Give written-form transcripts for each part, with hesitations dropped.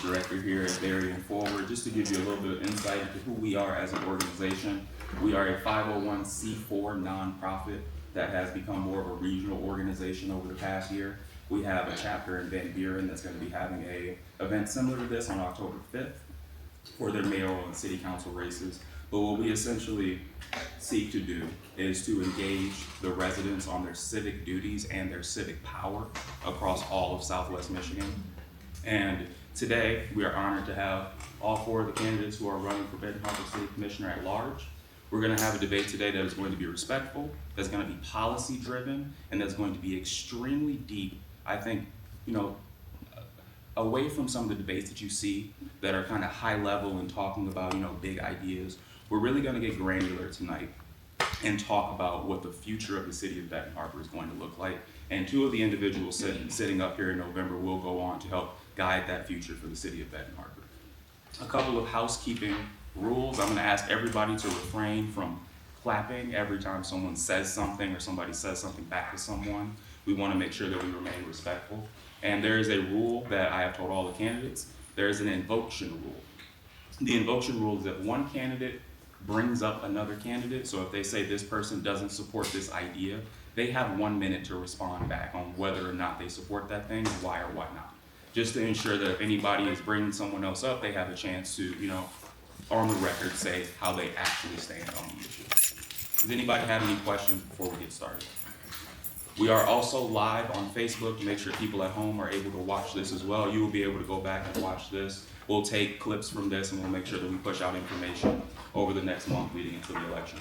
director here at Berrien Forward. Just to give you a little bit of insight into who we are as an organization, we are a 501c4 nonprofit that has become more of a regional organization over the past year. We have a chapter in Benton that's going to be having an event similar to this on October 5th for their mayoral and city council races. But what we essentially seek to do is to engage the residents on their civic duties and their civic power across all of Southwest Michigan. And today, we are honored to have all four of the candidates who are running for Benton Harbor City Commissioner at large. We're going to have a debate today that is going to be respectful, that's going to be policy driven, and that's going to be extremely deep. I think, away from some of the debates that you see that are kind of high level and talking about, big ideas, we're really going to get granular tonight and talk about what the future of the city of Benton Harbor is going to look like. And two of the individuals sitting up here in November will go on to help guide that future for the city of Benton Harbor. A couple of housekeeping rules. I'm going to ask everybody to refrain from clapping every time someone says something or somebody says something back to someone. We want to make sure that we remain respectful. And there is a rule that I have told all the candidates. There is an invocation rule. The invocation rule is that one candidate brings up another candidate. So if they say this person doesn't support this idea, they have 1 minute to respond back on whether or not they support that thing, and why or why not. Just to ensure that if anybody is bringing someone else up, they have a chance to, on the record, say how they actually stand on the issue. Does anybody have any questions before we get started? We are also live on Facebook to make sure people at home are able to watch this as well. You will be able to go back and watch this. We'll take clips from this and we'll make sure that we push out information over the next month leading into the election.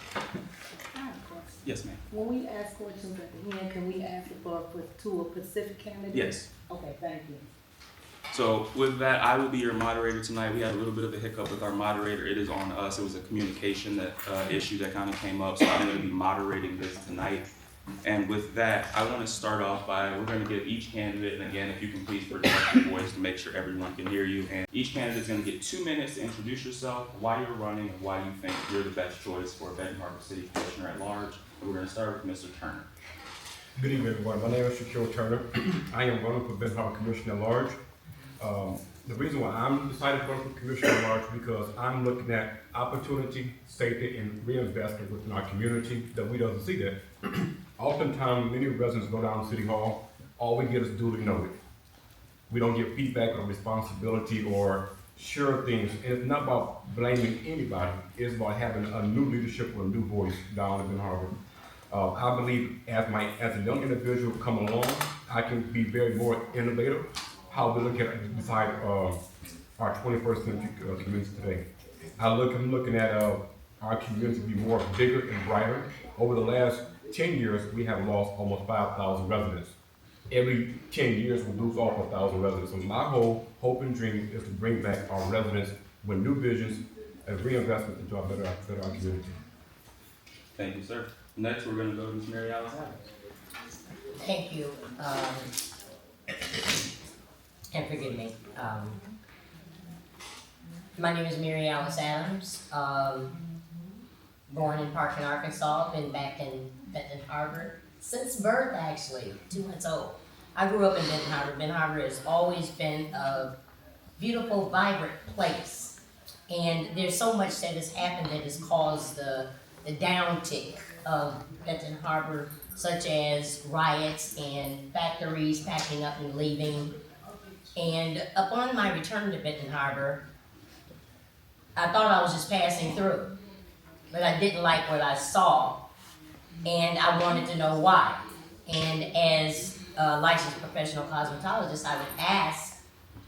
I have a question. Yes, ma'am. When we ask questions at the end, can we ask it to a specific candidate? Yes. Okay, thank you. So with that, I will be your moderator tonight. We had a little bit of a hiccup with our moderator. It is on us. It was a communication issue that kind of came up. So I'm going to be moderating this tonight. And with that, I want to start off by, we're going to give each candidate, and again, if you can please project your voice to make sure everyone can hear you. And each candidate is going to get 2 minutes to introduce yourself, why you're running, and why you think you're the best choice for Benton Harbor City Commissioner at large. And we're going to start with Mr. Turner. Good evening, everyone. My name is Shaquille Turner. I am running for Benton Harbor Commissioner at large. The reason why I'm decided to run for Commissioner at large because I'm looking at opportunity, safety, and reinvestment within our community that we don't see that. Oftentimes, many residents go down to City Hall, all we get is duly noted. We don't get feedback or responsibility or sure things. And it's not about blaming anybody, it's about having a new leadership or a new voice down in Benton Harbor. I believe as a young individual come along, I can be very more innovative, how we look at decide our 21st century community today. I'm looking at our community to be more bigger and brighter. Over the last 10 years, we have lost almost 5,000 residents. Every 10 years, we lose off 1,000 residents. So my whole hope and dream is to bring back our residents with new visions and reinvestment into our better community. Thank you, sir. Next, we're going to go to Ms. MaryAlice Adams. Thank you. And forgive me. My name is MaryAlice Adams. Born in Parkland, Arkansas. Been back in Benton Harbor since birth, actually, 2 months old. I grew up in Benton Harbor. Benton Harbor has always been a beautiful, vibrant place. And there's so much that has happened that has caused the downtick of Benton Harbor, such as riots and factories packing up and leaving. And upon my return to Benton Harbor, I thought I was just passing through, but I didn't like what I saw, and I wanted to know why. And as a licensed professional cosmetologist, I would ask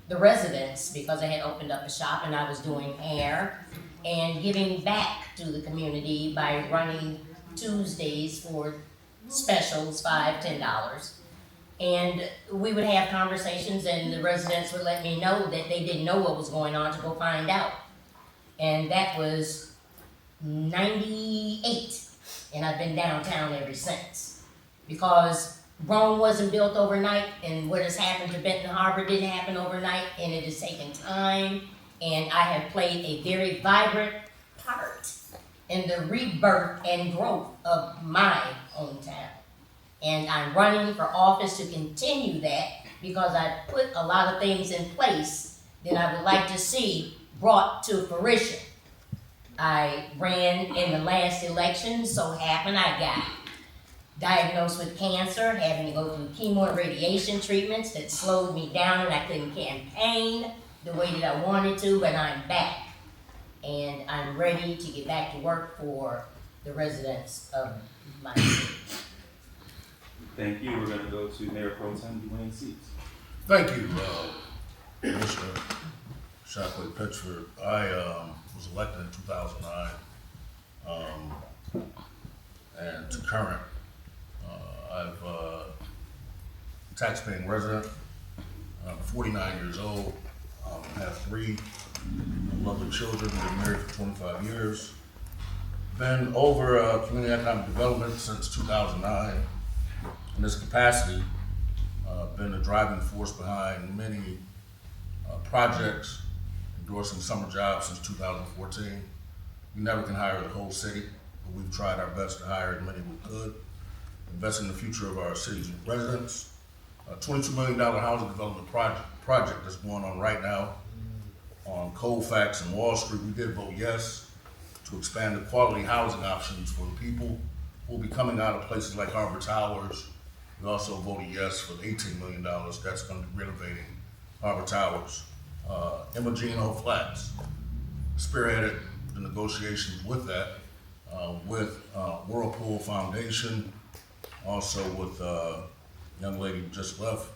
the residents, because I had opened up a shop and I was doing hair and giving back to the community by running Tuesdays for specials, $5, $10. And we would have conversations and the residents would let me know that they didn't know what was going on to go find out. And that was 98. And I've been downtown ever since. Because Rome wasn't built overnight, and what has happened to Benton Harbor didn't happen overnight, and it has taken time. And I have played a very vibrant part in the rebirth and growth of my hometown. And I'm running for office to continue that because I put a lot of things in place that I would like to see brought to fruition. I ran in the last election, so happened I got diagnosed with cancer, having to go through chemo and radiation treatments that slowed me down and I couldn't campaign the way that I wanted to, but I'm back. And I'm ready to get back to work for the residents of my city. Thank you. We're going to go to Mayor Pro Tem Duane Seats. Thank you, Commissioner Shaquille Turner. I was elected in 2009, and to current, I've taxpaying resident. I'm 49 years old. Have 3 lovely children. Been married for 25 years. Been over community economic development since 2009. In this capacity, been a driving force behind many projects, endorsing summer jobs since 2014. We never can hire the whole city, but we've tried our best to hire as many as we could. Invest in the future of our city's residents. A $22 million housing development project that's going on right now on Colfax and Wall Street. We did vote yes to expand the quality housing options for the people who will be coming out of places like Harbor Towers. We also voted yes for the $18 million that's going to be renovating Harbor Towers. Imogeno Flats spearheaded the negotiations with that, with Whirlpool Foundation, also with a young lady who just left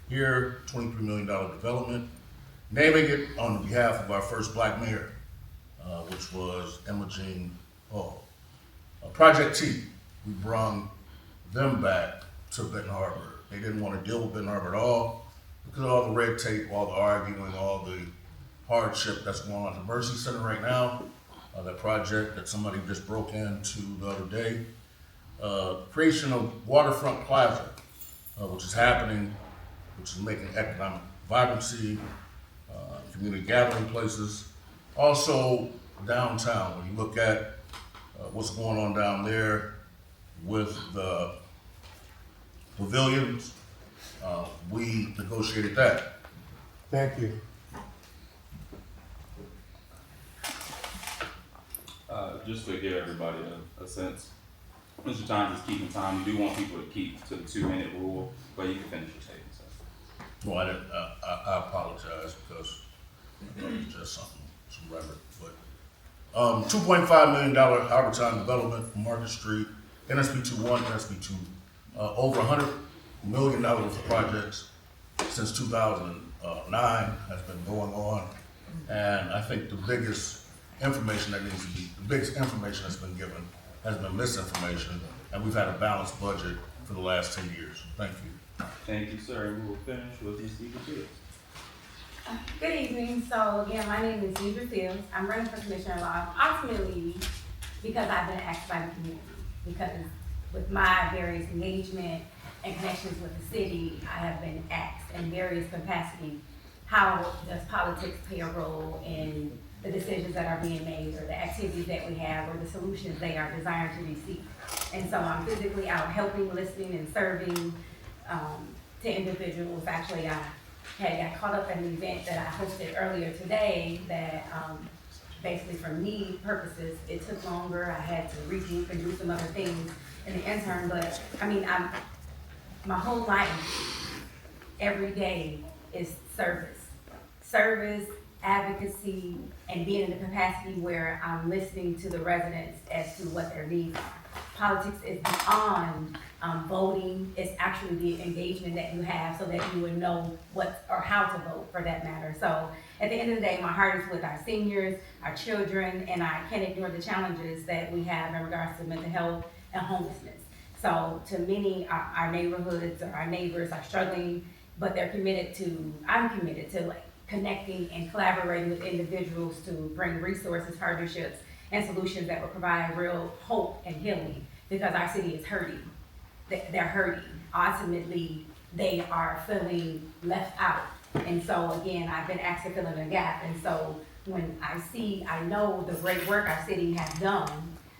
here, $23 million development, naming it on behalf of our first black mayor, which was Imogene Hall. Project T, we brung them back to Benton Harbor. They didn't want to deal with Benton Harbor at all because of all the red tape, all the arguing, all the hardship that's going on at the Mercy Center right now. That project that somebody just broke into the other day. Creation of Waterfront Plaza, which is happening, which is making economic vibrancy, community gathering places. Also downtown, when you look at what's going on down there with the pavilions, we negotiated that. Thank you. Just to give everybody a sense, Mr. Johns is keeping time. We do want people to keep to the 2-minute rule, but you can finish your statement, sir. Well, I didn't, I apologize because it was just some rhetoric, but, $2.5 million Harbor Town development from Market Street, NSP 2-1, NSP 2, over $100 million of projects since 2009 has been going on. And I think the biggest information that's been given has been misinformation, and we've had a balanced budget for the last 10 years. Thank you. Thank you, sir. And we will finish with Ms. Deidre Fields. Good evening. So again, my name is Deidre Fields. I'm running for Commissioner Law, ultimately because I've been asked by the community. Because with my various engagement and connections with the city, I have been asked in various capacities, how does politics play a role in the decisions that are being made, or the activities that we have, or the solutions they are designed to receive. And so I'm physically out helping, listening, and serving to individuals. Actually, I had got caught up at an event that I hosted earlier today that basically for me purposes, it took longer. I had to regroup and do some other things in the interim, but I mean, my whole life, every day is service, advocacy, and being in the capacity where I'm listening to the residents as to what their needs are. Politics is beyond voting. It's actually the engagement that you have so that you would know what or how to vote for that matter. So at the end of the day, my heart is with our seniors, our children, and I can't ignore the challenges that we have in regards to mental health and homelessness. So to many, our neighborhoods or our neighbors are struggling, but I'm committed to like connecting and collaborating with individuals to bring resources, partnerships, and solutions that will provide real hope and healing, because our city is hurting. They're hurting. Ultimately, they are feeling left out. And so again, I've been asked to fill in a gap. And so when I know the great work our city has done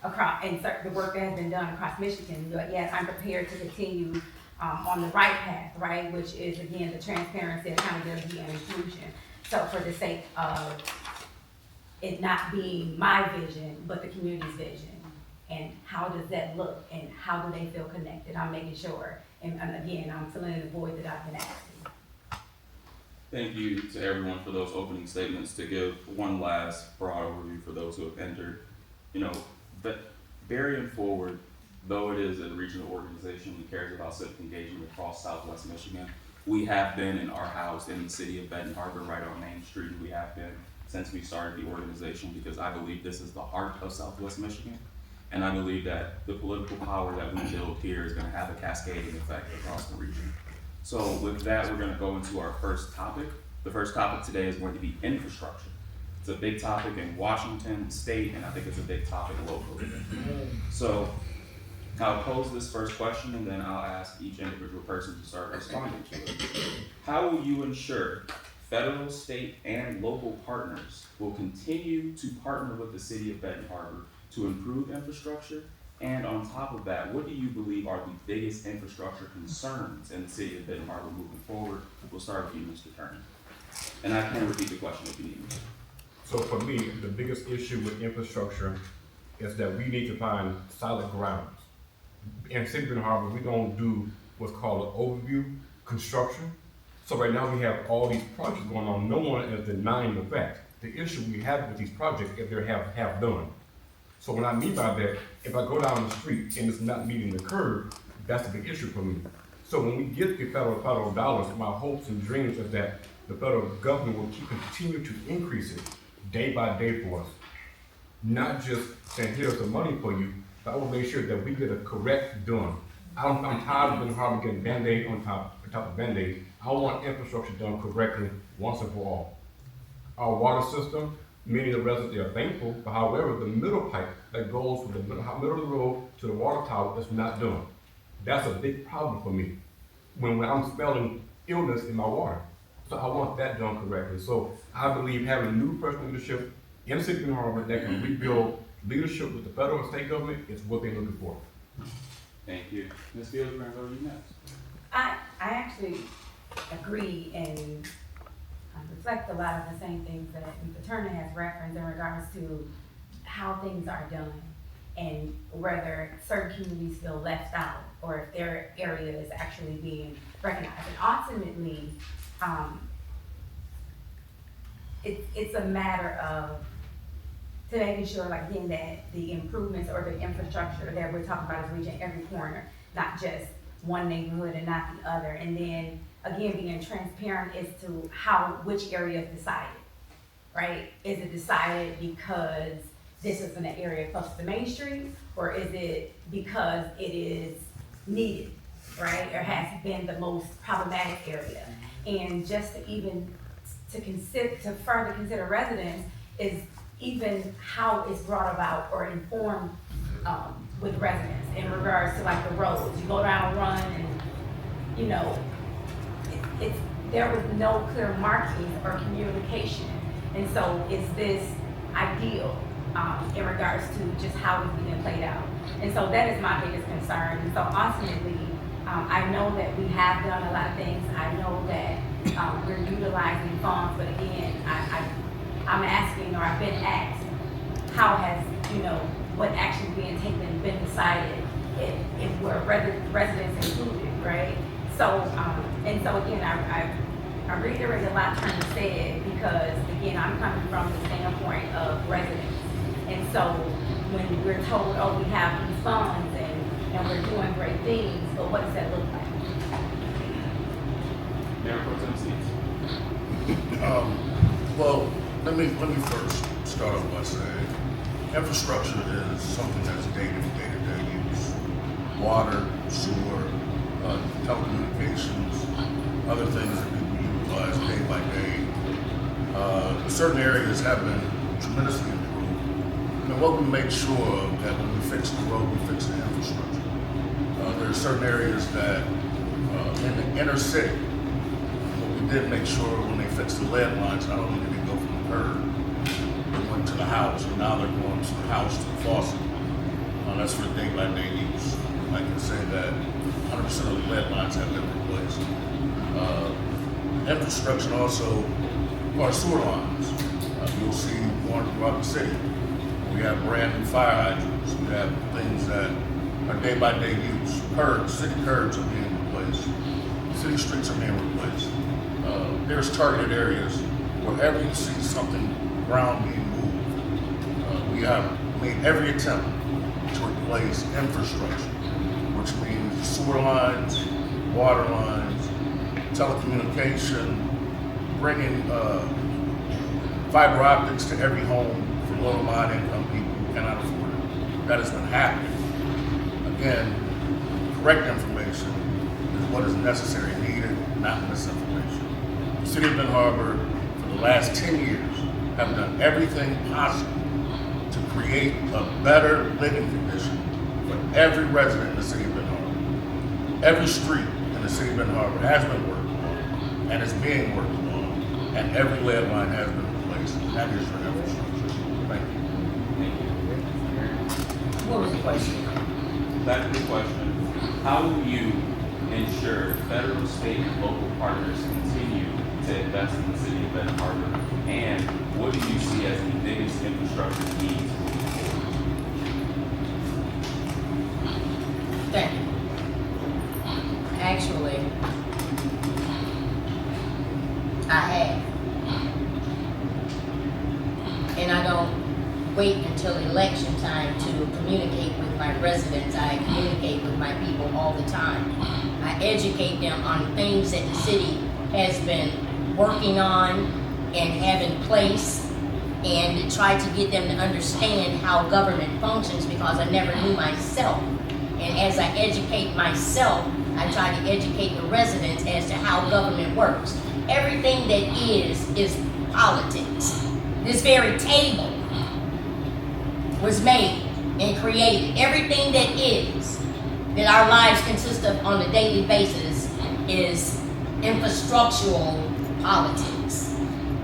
across, and the work that has been done across Michigan, but yes, I'm prepared to continue on the right path, right, which is again the transparency, accountability, and inclusion. So for the sake of it not being my vision, but the community's vision, and how does that look, and how do they feel connected? I'm making sure, and again, I'm filling in the void that I've been asking. Thank you to everyone for those opening statements. To give one last broad overview for those who have entered, but Berrien Forward, though it is a regional organization that cares about civic engagement across Southwest Michigan, we have been and are housed in the city of Benton Harbor, right on Main Street, and we have been since we started the organization, because I believe this is the heart of Southwest Michigan. And I believe that the political power that we build here is going to have a cascading effect across the region. So with that, we're going to go into our first topic. The first topic today is going to be infrastructure. It's a big topic in Washington state, and I think it's a big topic locally. So I'll pose this first question, and then I'll ask each individual person to start responding to it. How will you ensure federal, state, and local partners will continue to partner with the city of Benton Harbor to improve infrastructure? And on top of that, what do you believe are the biggest infrastructure concerns in the city of Benton Harbor moving forward? We'll start with you, Mr. Turner. And I can repeat the question if you need me. So for me, the biggest issue with infrastructure is that we need to find solid grounds. In City of Benton Harbor, we don't do what's called an overview construction. So right now we have all these projects going on. No one is denying the fact. The issue we have with these projects is they're half done. So what I mean by that, if I go down the street and it's not meeting the curve, that's a big issue for me. So when we get the federal dollars, my hopes and dreams is that the federal government will continue to increase it day by day for us. Not just saying, here's the money for you, but I will make sure that we get a correct done. I'm tired of Benton Harbor getting Band-Aid on top of Band-Aid. I want infrastructure done correctly once and for all. Our water system, many of the residents are thankful, but however, the middle pipe that goes from the middle of the road to the water tower is not done. That's a big problem for me when I'm smelling illness in my water. So I want that done correctly. So I believe having new personal leadership in the city of Benton Harbor that can rebuild leadership with the federal and state government is what they're looking for. Thank you. Ms. Fields, we're going to go to you next. I actually agree and reflect a lot of the same things that Mr. Turner has referenced in regards to how things are done and whether certain communities feel left out or if their area is actually being recognized. And ultimately, it's a matter of to making sure, like, again, that the improvements or the infrastructure that we're talking about is reaching every corner, not just one neighborhood and not the other. And then, again, being transparent as to which area is decided, right? Is it decided because this is in an area close to Main Street, or is it because it is needed, right? Or has been the most problematic area? And just to further consider residents is even how it's brought about or informed with residents in regards to like the roads. You go down Run and, there was no clear markings or communication. And so is this ideal in regards to just how it's being played out? And so that is my biggest concern. And so ultimately, I know that we have done a lot of things. I know that we're utilizing funds, but again, I'm asking, or I've been asked, how has, what action being taken been decided if we're residents included, right? So, and so again, I reiterate a lot Turner said because, again, I'm coming from the standpoint of residents. And so when we're told, oh, we have these funds and we're doing great things, but what does that look like? Well, let me first start off by saying infrastructure is something that's day-to-day use. Water, sewer, telecommunications, other things that people utilize day by day. Certain areas have been tremendously improved. And what we make sure of that when we fix the road, we fix the infrastructure. There are certain areas that in the inner city, what we did make sure when they fixed the lead lines, not only did they go from the curb, they went to the house, and now they're going from the house to the faucet. That's for day-by-day use. I can say that 100% of the lead lines have been replaced. Infrastructure also our sewer lines. You'll see one throughout the city. We have brand new fire hydrants. We have things that are day-by-day use. Curbs, city curbs are being replaced. City streets are being replaced. There's targeted areas wherever you see something ground being moved. We have made every attempt to replace infrastructure, which means sewer lines, water lines, telecommunication, bringing fiber optics to every home for low and moderate income people who cannot afford it. That has been happening. Again, correct information is what is necessary and needed, not misinformation. The city of Benton Harbor, for the last 10 years, have done everything possible to create a better living condition for every resident in the city of Benton Harbor. Every street in the city of Benton Harbor has been worked on and is being worked on, and every lead line has been replaced. And that is your infrastructure. Thank you. What was the question? Back to the question, how will you ensure federal, state, and local partners continue to invest in the city of Benton Harbor? And what do you see as the biggest infrastructure needs moving forward? Thank you. Actually, I have. And I don't wait until election time to communicate with my residents. I communicate with my people all the time. I educate them on things that the city has been working on and have in place, and try to get them to understand how government functions, because I never knew myself. And as I educate myself, I try to educate the residents as to how government works. Everything that is politics. This very table was made and created. Everything that our lives consist of on a daily basis is infrastructural politics.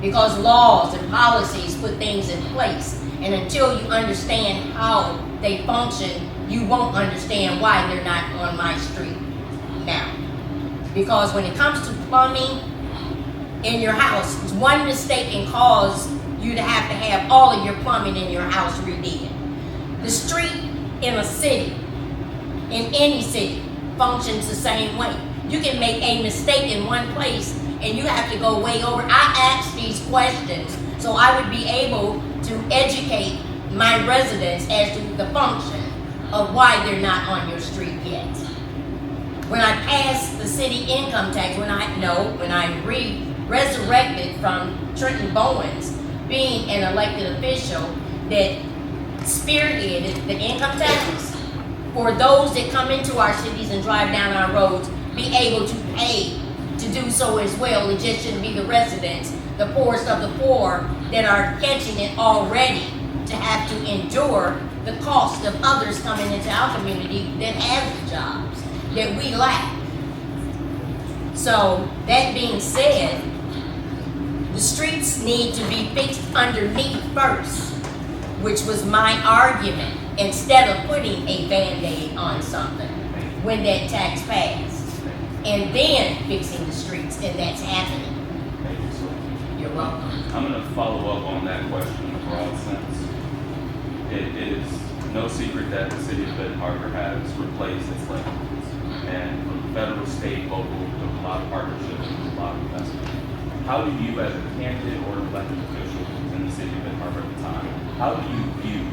Because laws and policies put things in place, and until you understand how they function, you won't understand why they're not on my street now. Because when it comes to plumbing in your house, one mistake can cause you to have all of your plumbing in your house redid. The street in a city, in any city, functions the same way. You can make a mistake in one place and you have to go way over. I ask these questions so I would be able to educate my residents as to the function of why they're not on your street yet. When I passed the city income tax, when I resurrected from Trenton Bowens being an elected official that spearheaded the income tax for those that come into our cities and drive down our roads, be able to pay to do so as well. It just shouldn't be the residents, the poorest of the poor, that are catching it already to have to endure the cost of others coming into our community that have the jobs that we lack. So that being said, the streets need to be fixed underneath first, which was my argument, instead of putting a Band-Aid on something when that tax passed, and then fixing the streets, and that's happening. Thank you, sir. You're welcome. I'm going to follow up on that question in a broad sense. It is no secret that the city of Benton Harbor has replaced its legislation, and from federal, state, local, there's a lot of partnerships and a lot of investment. How do you, as a candidate or elected official in the city of Benton Harbor at the time, how do you view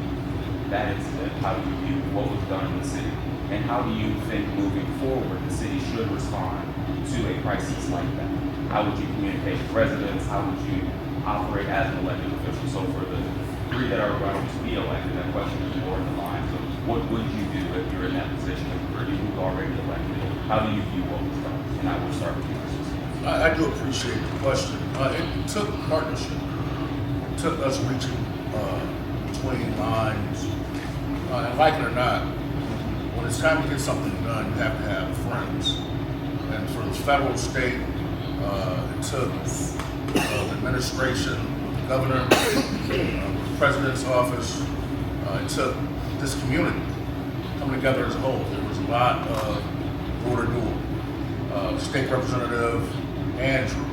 that incident? How do you view what was done in the city? And how do you think moving forward the city should respond to a crisis like that? How would you communicate with residents? How would you operate as an elected official? So for the three that are going to be elected, that question is more in the lines of what would you do if you're in that position, or you were already elected? How do you view what was done? And I will start with you. I do appreciate the question. It took partnership. It took us reaching between lines. And like it or not, when it's time to get something done, you have to have friends. And for the federal, state, it took the administration, the governor, the president's office. It took this community coming together as a whole. There was a lot of door-to-door. State Representative Andrew,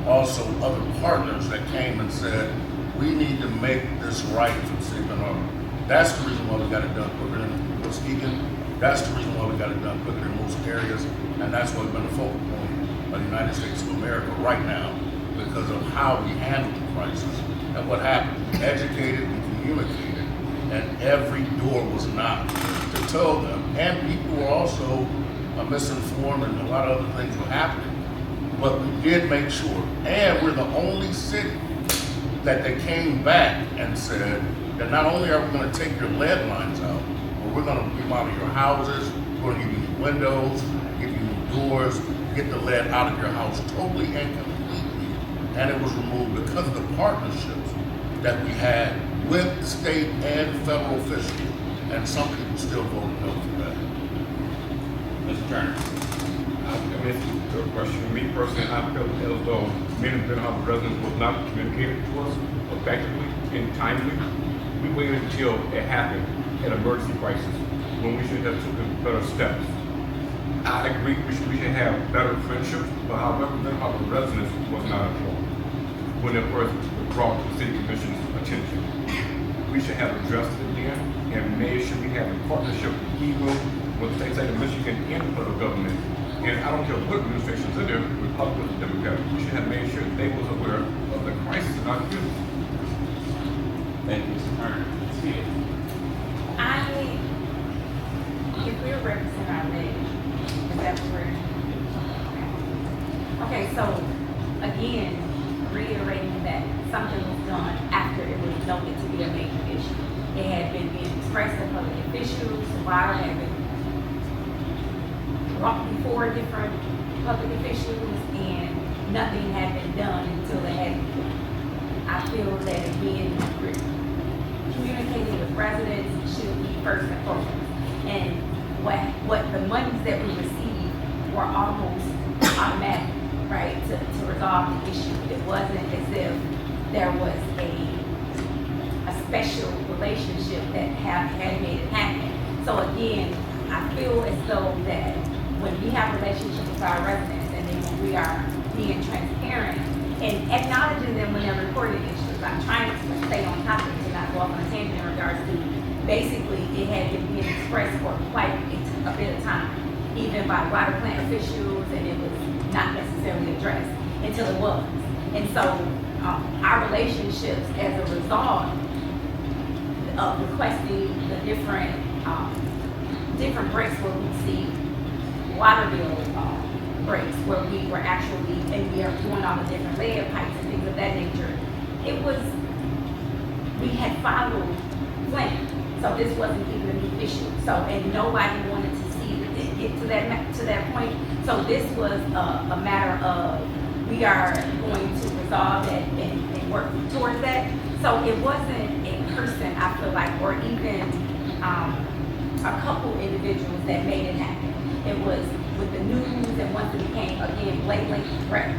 also other partners that came and said, we need to make this right for the city of Benton Harbor. That's the reason why we got it done quicker than Muskegon. That's the reason why we got it done quicker than most areas. And that's why we've been a focal point of the United States of America right now, because of how we handled the crisis and what happened. We educated and communicated, and every door was knocked to tell them. And people were also misinformed, and a lot of other things were happening. But we did make sure. And we're the only city that they came back and said that not only are we going to take your lead lines out, but we're going to remodel your houses, we're going to give you new windows, give you new doors, get the lead out of your house totally and completely. And it was removed because of the partnerships that we had with state and federal officials. And some people still voted no for that. Mr. Turner. I mean, it's a good question. Me personally, I feel as though many of the Benton Harbor residents was not communicated to us effectively and timely. We waited until it happened, an emergency crisis, when we should have taken better steps. I agree we should have better friendships, but however, Benton Harbor residents was not informed when it first was brought to the city commission's attention. We should have addressed it then and made sure we have a partnership even with states like Michigan and the federal government. And I don't care what administration's in there, Republican or Democrat, we should have made sure they was aware of the crisis in our community. Thank you, Mr. Turner. Speak. If we're representing our lady, is that what we're? Okay, so again, reiterating that something was done after it was noted to be a major issue. It had been being expressed to public officials, water had been brought before different public officials, and nothing had been done until it had. I feel that again, communicating with residents should be first and foremost. And what the monies that we received were almost automatic, right, to resolve the issue. It wasn't as if there was a special relationship that had made it happen. So again, I feel as though that when we have relationships with our residents, and then when we are being transparent and acknowledging them when they're reporting issues, I'm trying to stay on top of it to not go off on a tangent in regards to basically it had been being expressed for quite a bit of time, even by water plant officials, and it was not necessarily addressed until it was. And so our relationships as a result of requesting the different breaks where we see water bill breaks, where we were actually, and we are doing all the different lead pipes and things of that nature, we had followed Flint. So this wasn't even a new issue. So, and nobody wanted to see it get to that point. So this was a matter of, we are going to resolve that and work towards that. So it wasn't a person, I feel like, or even a couple individuals that made it happen. It was with the news, and once it became, again, blatantly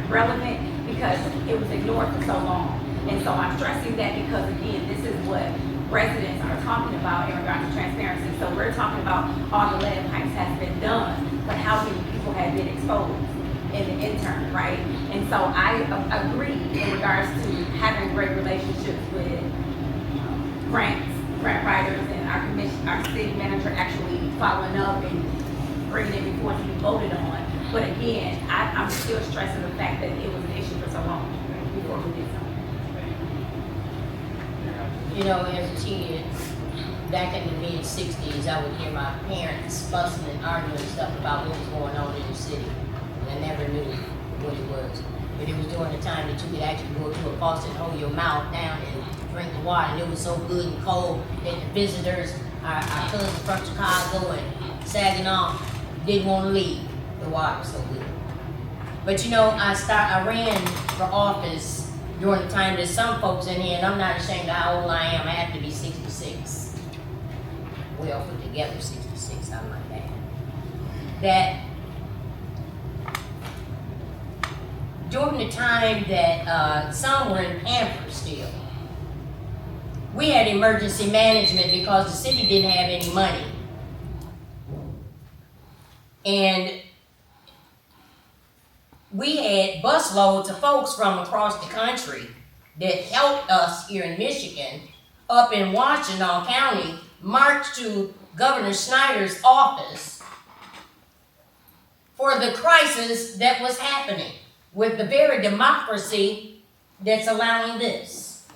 relevant, because it was ignored for so long. And so I'm stressing that because, again, this is what residents are talking about in regards to transparency. So we're talking about all the lead pipes has been done, but how many people have been exposed in the interim, right? And so I agree in regards to having great relationships with grant writers, and our city manager actually following up and bringing it before to be voted on. But again, I'm still stressing the fact that it was an issue for so long before we did something. You know, as a kid, back in the mid-60s, I would hear my parents fussing and arguing stuff about what was going on in the city. And I never knew what it was. But it was during the time that you could actually go to a faucet and hold your mouth down and drink the water. And it was so good and cold that the visitors, our cousins from Chicago and Saginaw, didn't want to leave. The water was so good. But you know, I ran for office during the time that some folks in here, and I'm not ashamed of how old I am, I have to be 66. Well put together, 66, I'm like that. That during the time that some were in Pampers still, we had emergency management because the city didn't have any money. we had busloads of folks from across the country that helped us here in Michigan, up in Washtenaw County, march to Governor Snyder's office for the crisis that was happening with the very democracy that's allowing this.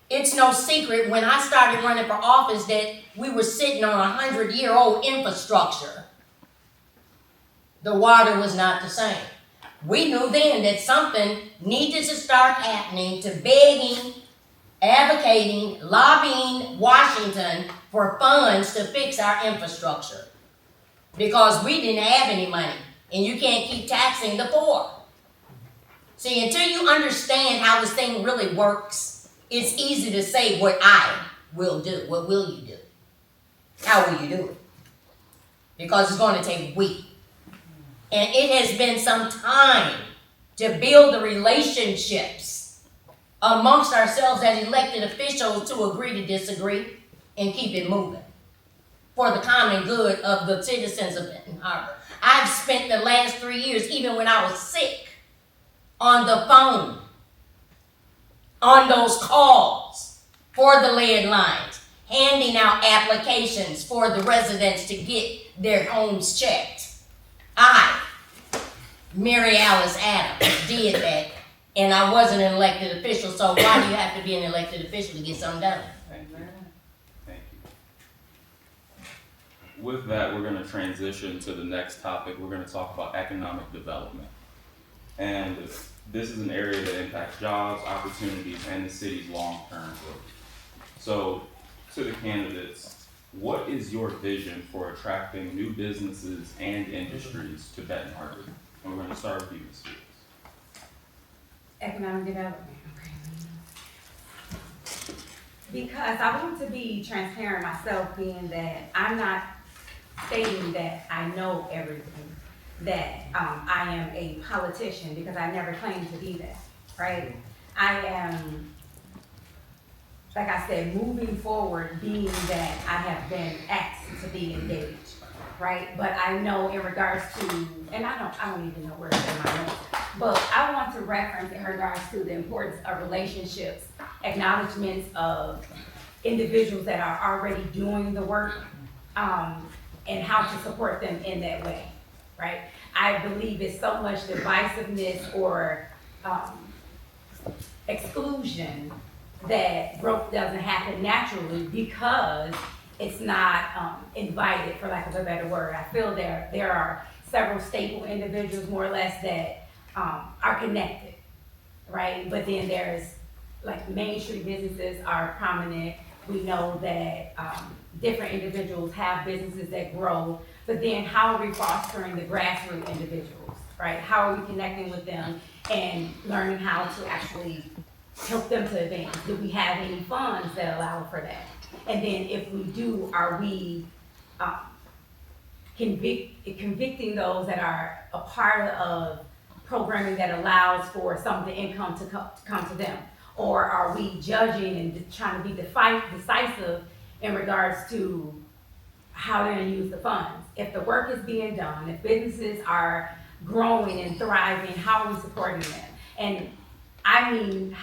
It's no secret when I started running for office that we were sitting on 100-year-old infrastructure. The water was not the same. We knew then that something needed to start happening to begging, advocating, lobbying Washington for funds to fix our infrastructure. Because we didn't have any money, and you can't keep taxing the poor. See, until you understand how this thing really works, it's easy to say what I will do. What will you do? How will you do it? Because it's going to take weeks. And it has been some time to build the relationships amongst ourselves as elected officials to agree to disagree and keep it moving for the common good of the citizens of Benton Harbor. I've spent the last 3 years, even when I was sick, on the phone, on those calls for the lead lines, handing out applications for the residents to get their homes checked. I, MaryAlice Adams, did that, and I wasn't an elected official, so why do you have to be an elected official to get something done? Thank you. Thank you. With that, we're going to transition to the next topic. We're going to talk about economic development. And this is an area that impacts jobs, opportunities, and the city's long-term growth. So, to the candidates, what is your vision for attracting new businesses and industries to Benton Harbor? And we're going to start with you, Ms. Fields. Economic development. Because I want to be transparent myself, being that I'm not stating that I know everything, that I am a politician, because I never claimed to be that, right? I am, like I said, moving forward, being that I have been asked to be engaged, right? But I know in regards to, and I don't even know where it's in my notes, but I want to reference in regards to the importance of relationships, acknowledgments of individuals that are already doing the work, and how to support them in that way, right? I believe it's so much divisiveness or exclusion that growth doesn't happen naturally because it's not invited, for lack of a better word. I feel there are several staple individuals, more or less, that are connected, right? But then there's, like, Main Street businesses are prominent. We know that different individuals have businesses that grow, but then how are we fostering the grassroots individuals, right? How are we connecting with them and learning how to actually help them to advance? Do we have any funds that allow for that? And then if we do, are we convicting those that are a part of programming that allows for some of the income to come to them? Or are we judging and trying to be decisive in regards to how they're going to use the funds? If the work is being done, if businesses are growing and thriving, how are we supporting them? And I mean,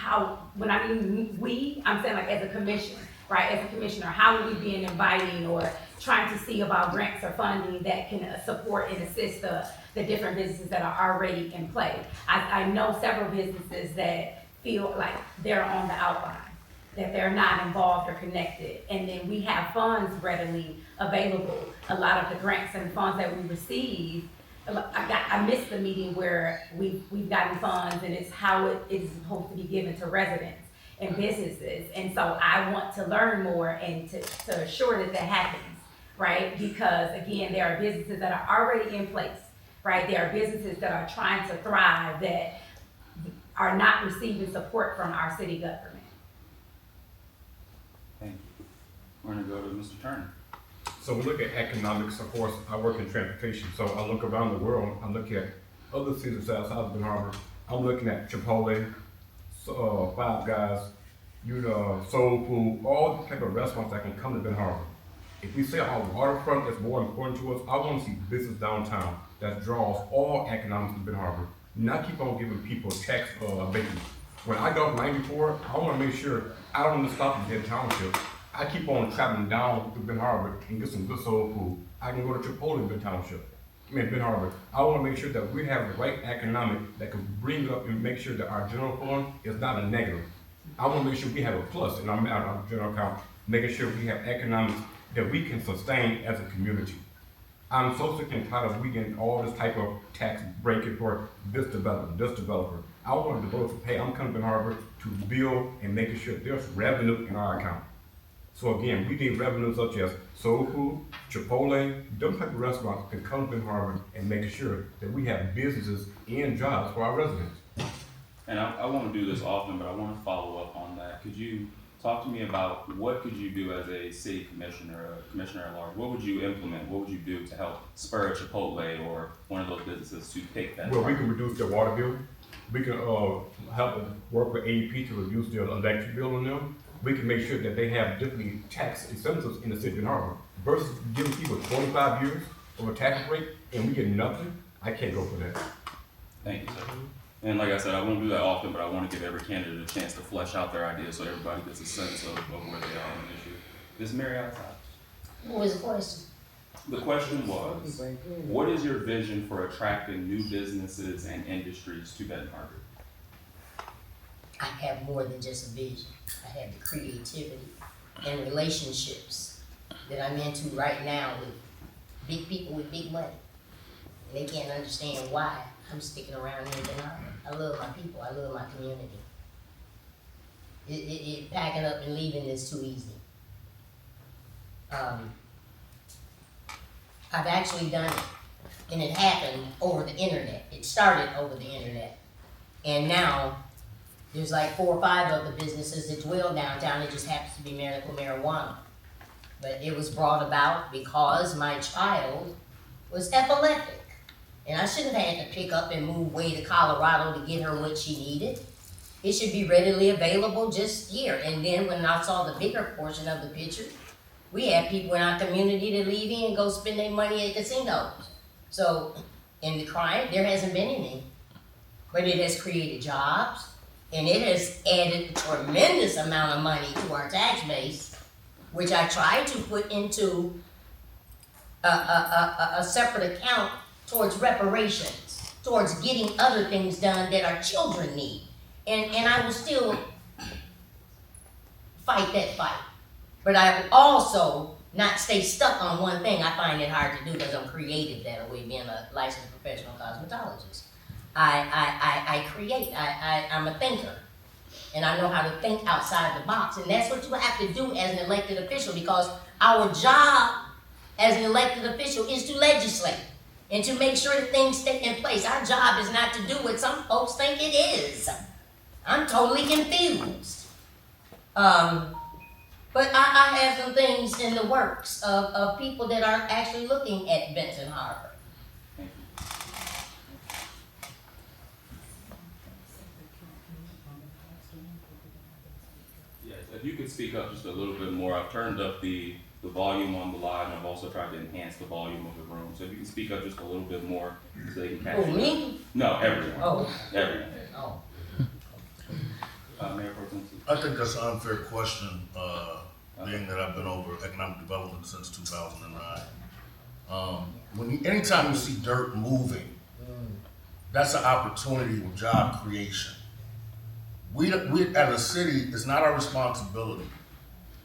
when I mean we, I'm saying, like, as a commissioner, right? As a commissioner, how are we being inviting or trying to see about grants or funding that can support and assist the different businesses that are already in play? I know several businesses that feel like they're on the outline, that they're not involved or connected. And then we have funds readily available. A lot of the grants and funds that we receive, I missed the meeting where we've gotten funds, and it's how it is supposed to be given to residents and businesses. And so I want to learn more and to assure that happens, right? Because again, there are businesses that are already in place, right? There are businesses that are trying to thrive that are not receiving support from our city government. Thank you. We're going to go to Mr. Turner. So we look at economics, of course. I work in transportation, so I look around the world. I look at other cities outside of Benton Harbor. I'm looking at Chipotle, Five Guys, Soul Food, all type of restaurants that can come to Benton Harbor. If we say our waterfront is more important to us, I want to see business downtown. that draws all economics to Benton Harbor, not keep on giving people tax abatement. When I got off 94, I want to make sure I don't want to stop in Benton Township. I keep on traveling down to Benton Harbor and get some good soul food. I can go to Chipotle in Benton Township. Benton Harbor. I want to make sure that we have the right economic that can bring up and make sure that our general fund is not a negative. I want to make sure we have a plus in our general account, making sure we have economics that we can sustain as a community. I'm so sick and tired of we getting all this type of tax breaking for this developer. I want the developer to pay. I'm coming to Benton Harbor to build and making sure there's revenue in our account. So again, we need revenue such as soul food, Chipotle, them type of restaurants can come to Benton Harbor and make sure that we have businesses and jobs for our residents. And I want to do this often, but I want to follow up on that. Could you talk to me about what could you do as a city commissioner, a commissioner at large? What would you implement? What would you do to help spur a Chipotle or one of those businesses to pick that? Well, we can reduce their water bill. We can help work with AEP to reduce their electric bill on them. We can make sure that they have different tax incentives in the city of Benton Harbor. Versus giving people 25 years of a tax break and we get nothing, I can't go for that. Thank you, sir. And like I said, I won't do that often, but I want to give every candidate a chance to flesh out their ideas so everybody gets a sense of where they are on the issue. This is MaryAlice Adams. What was the question? The question was, what is your vision for attracting new businesses and industries to Benton Harbor? I have more than just a vision. I have the creativity and relationships that I'm into right now with big people with big money. And they can't understand why I'm sticking around here in Benton Harbor. I love my people. I love my community. Packing up and leaving is too easy. I've actually done it, and it happened over the internet. It started over the internet, and now there's like 4 or 5 of the businesses that dwell downtown. It just happens to be medical marijuana. But it was brought about because my child was epileptic. And I shouldn't have had to pick up and move way to Colorado to get her what she needed. It should be readily available just here. And then when I saw the bigger portion of the picture, we have people in our community that leave in and go spend their money at casinos. So in the crime, there hasn't been any. But it has created jobs. And it has added a tremendous amount of money to our tax base, which I tried to put into a separate account towards reparations, towards getting other things done that our children need. And I will still fight that fight. But I will also not stay stuck on one thing. I find it hard to do because I'm creative that way, being a licensed professional cosmetologist. I create, I'm a thinker, and I know how to think outside the box, and that's what you have to do as an elected official, because our job as an elected official is to legislate and to make sure that things stay in place. Our job is not to do what some folks think it is. I'm totally confused. But I have some things in the works of people that are actually looking at Benton Harbor. If you could speak up just a little bit more. I've turned up the volume on the live, and I've also tried to enhance the volume of the room. So if you can speak up just a little bit more so they can catch you. Me? No, everyone. Oh. Everyone. Oh. Mayor Pro Tem. I think that's an unfair question, being that I've been over economic development since 2009. Anytime you see dirt moving, that's an opportunity with job creation. We as a city, it's not our responsibility.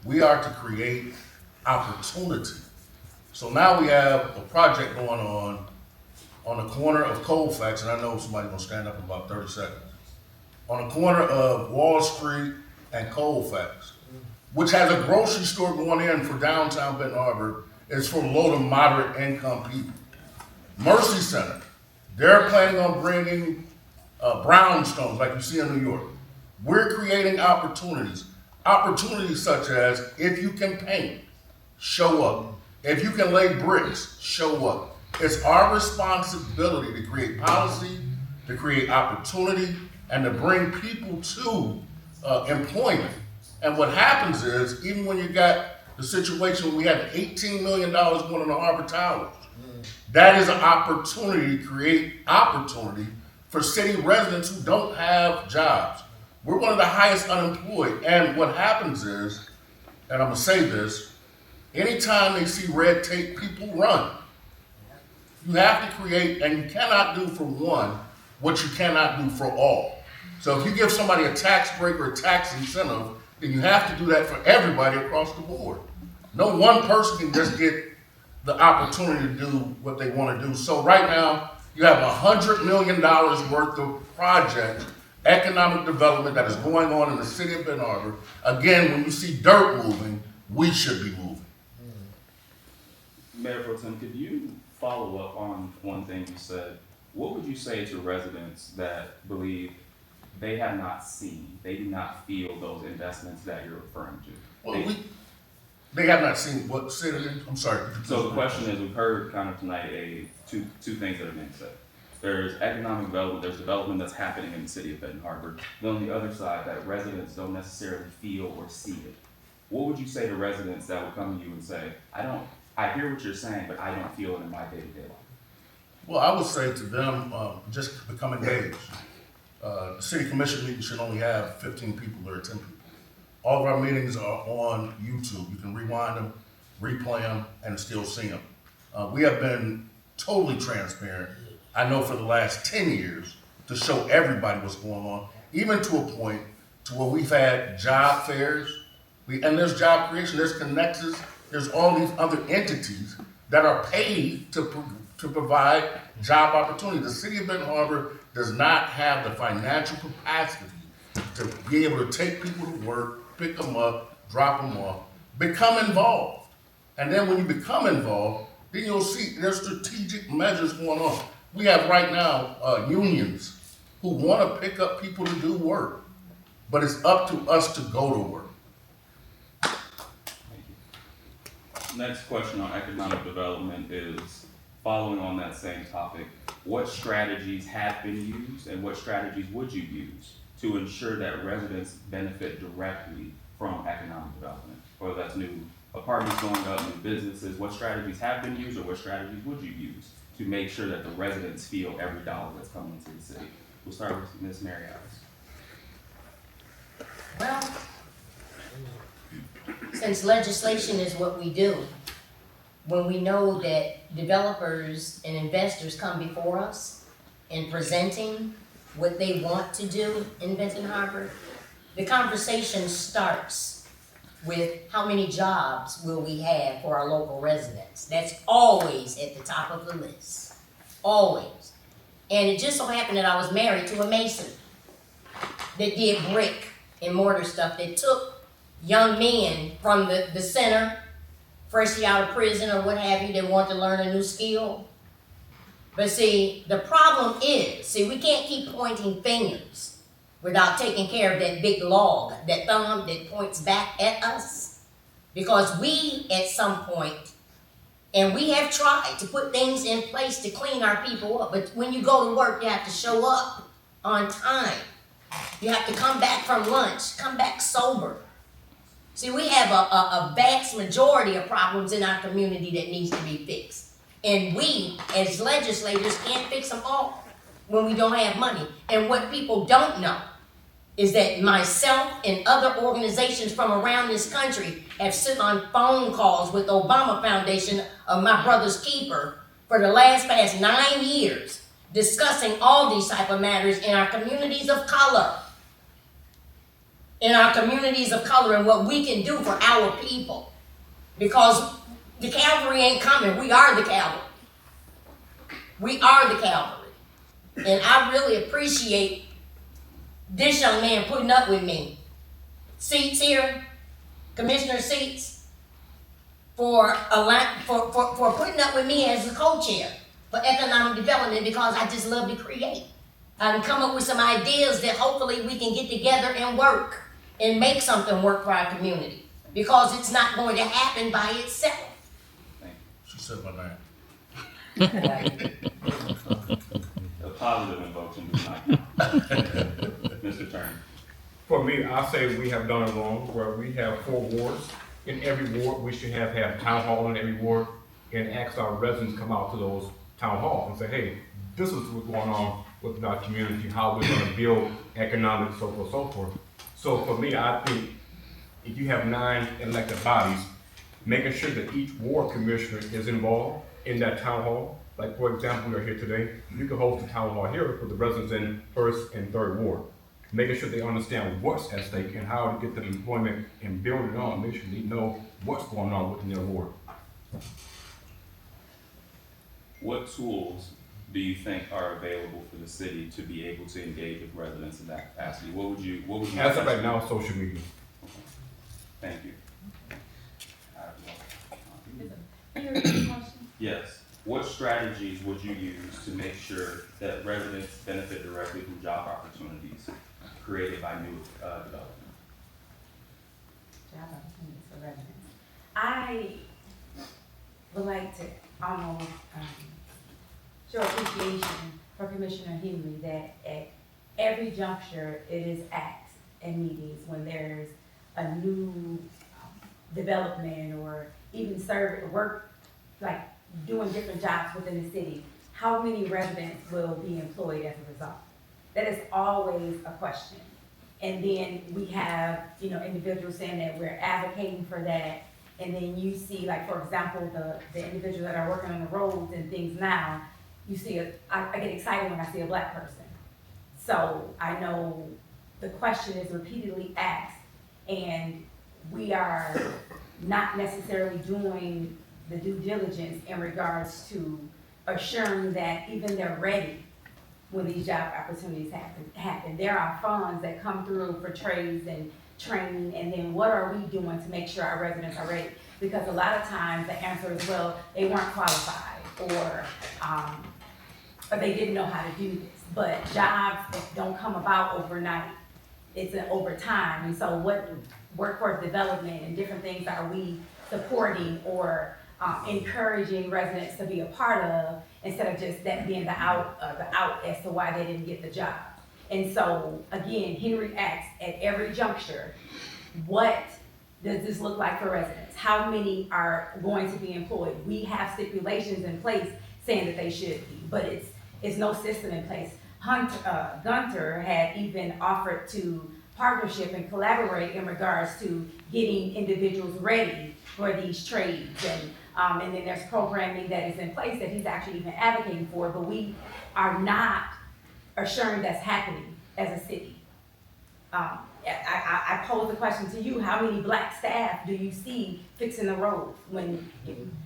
We are to create opportunity. So now we have a project going on the corner of Colfax, and I know somebody's gonna stand up in about 30 seconds. On the corner of Wall Street and Colfax, which has a grocery store going in for downtown Benton Harbor. It's for low to moderate income people. Mercy Center, they're planning on bringing brownstones like you see in New York. We're creating opportunities such as if you can paint, show up. If you can lay bricks, show up. It's our responsibility to create policy, to create opportunity, and to bring people to employment. And what happens is, even when you got the situation we had $18 million going on the Harbor Towers, That is an opportunity to create opportunity for city residents who don't have jobs. We're one of the highest unemployed, and what happens is, and I'm gonna say this, anytime they see red tape, people run. You have to create, and you cannot do for one what you cannot do for all. So if you give somebody a tax break or a tax incentive, then you have to do that for everybody across the board. No one person can just get the opportunity to do what they want to do. So right now, you have $100 million worth of project, economic development that is going on in the city of Benton Harbor. Again, when you see dirt moving, we should be moving. Mayor Pro Tem, could you follow up on one thing you said? What would you say to residents that believe they have not seen, they do not feel those investments that you're referring to? Well, they have not seen what city, I'm sorry. So the question is, we've heard kind of tonight two things that are being said. There's economic development, there's development that's happening in the city of Benton Harbor. Then on the other side, that residents don't necessarily feel or see it. What would you say to residents that would come to you and say, I hear what you're saying, but I don't feel it in my day-to-day life? Well, I would say to them, just become engaged. The city commission meeting should only have 15 people or 10 people. All of our meetings are on YouTube. You can rewind them, replay them, and still see them. We have been totally transparent, I know for the last 10 years, to show everybody what's going on, even to a point to where we've had job fairs, and there's job creation, there's Connexus, there's all these other entities that are paid to provide job opportunity. The city of Benton Harbor does not have the financial capacity to be able to take people to work, pick them up, drop them off, become involved. And then when you become involved, then you'll see there's strategic measures going on. We have right now unions who want to pick up people to do work, but it's up to us to go to work. Next question on economic development is, following on that same topic, what strategies have been used and what strategies would you use to ensure that residents benefit directly from economic development? Whether that's new apartments going up, new businesses, what strategies have been used or what strategies would you use to make sure that the residents feel every dollar that's coming into the city? We'll start with Ms. MaryAlice. Well, since legislation is what we do, when we know that developers and investors come before us in presenting what they want to do in Benton Harbor, the conversation starts with how many jobs will we have for our local residents. That's always at the top of the list, always. And it just so happened that I was married to a mason that did brick and mortar stuff, that took young men from the center, freshly out of prison or what have you, that want to learn a new skill. But see, the problem is, we can't keep pointing fingers without taking care of that big log, that thumb that points back at us. Because we, at some point, and we have tried to put things in place to clean our people up, but when you go to work, you have to show up on time. You have to come back from lunch, come back sober. See, we have a vast majority of problems in our community that needs to be fixed. And we, as legislators, can't fix them all when we don't have money. And what people don't know is that myself and other organizations from around this country have sit on phone calls with Obama Foundation of my brother's keeper for the past 9 years, discussing all these type of matters in our communities of color. In our communities of color, and what we can do for our people. Because the cavalry ain't coming, we are the cavalry. We are the cavalry. And I really appreciate this young man putting up with me. Seats here, Commissioner Seats, for putting up with me as the co-chair for economic development, because I just love to create. I can come up with some ideas that hopefully we can get together and work and make something work for our community, because it's not going to happen by itself. She said my name. A positive invocation tonight. Mr. Turner. For me, I say we have done it wrong, where we have 4 wards. In every ward, we should have town hall in every ward and ask our residents to come out to those town hall and say, hey, this is what's going on with our community, how we're gonna build economic, so forth, so forth. So for me, I think if you have 9 elected bodies, making sure that each ward commissioner is involved in that town hall. Like, for example, we are here today, you can host a town hall here for the residents in 1st and 3rd ward. Making sure they understand what's at stake and how to get them employment and build it on, make sure they know what's going on within their ward. What tools do you think are available for the city to be able to engage with residents in that capacity? What would you? As of right now, social media. Thank you. Question? Yes. What strategies would you use to make sure that residents benefit directly from job opportunities created by new development? Job opportunities for residents. I would like to almost show appreciation for Commissioner Henry that at every juncture it is asked in meetings when there's a new development or even work, like doing different jobs within the city, how many residents will be employed as a result? That is always a question. And then we have, individuals saying that we're advocating for that. And then you see, like, for example, the individuals that are working on the roads and things now, you see, I get excited when I see a Black person. So I know the question is repeatedly asked, and we are not necessarily doing the due diligence in regards to assuring that even they're ready when these job opportunities happen. There are funds that come through for trades and training, and then what are we doing to make sure our residents are ready? Because a lot of times the answer is, well, they weren't qualified, or they didn't know how to do this. But jobs don't come about overnight. It's over time. And so what workforce development and different things are we supporting or encouraging residents to be a part of, instead of just that being the out as to why they didn't get the job. And so again, Henry asks at every juncture, what does this look like for residents? How many are going to be employed? We have stipulations in place saying that they should be, but it's no system in place. Gunter had even offered to partnership and collaborate in regards to getting individuals ready for these trades, and then there's programming that is in place that he's actually even advocating for, but we are not assuring that's happening as a city. I pose the question to you, how many Black staff do you see fixing the roads when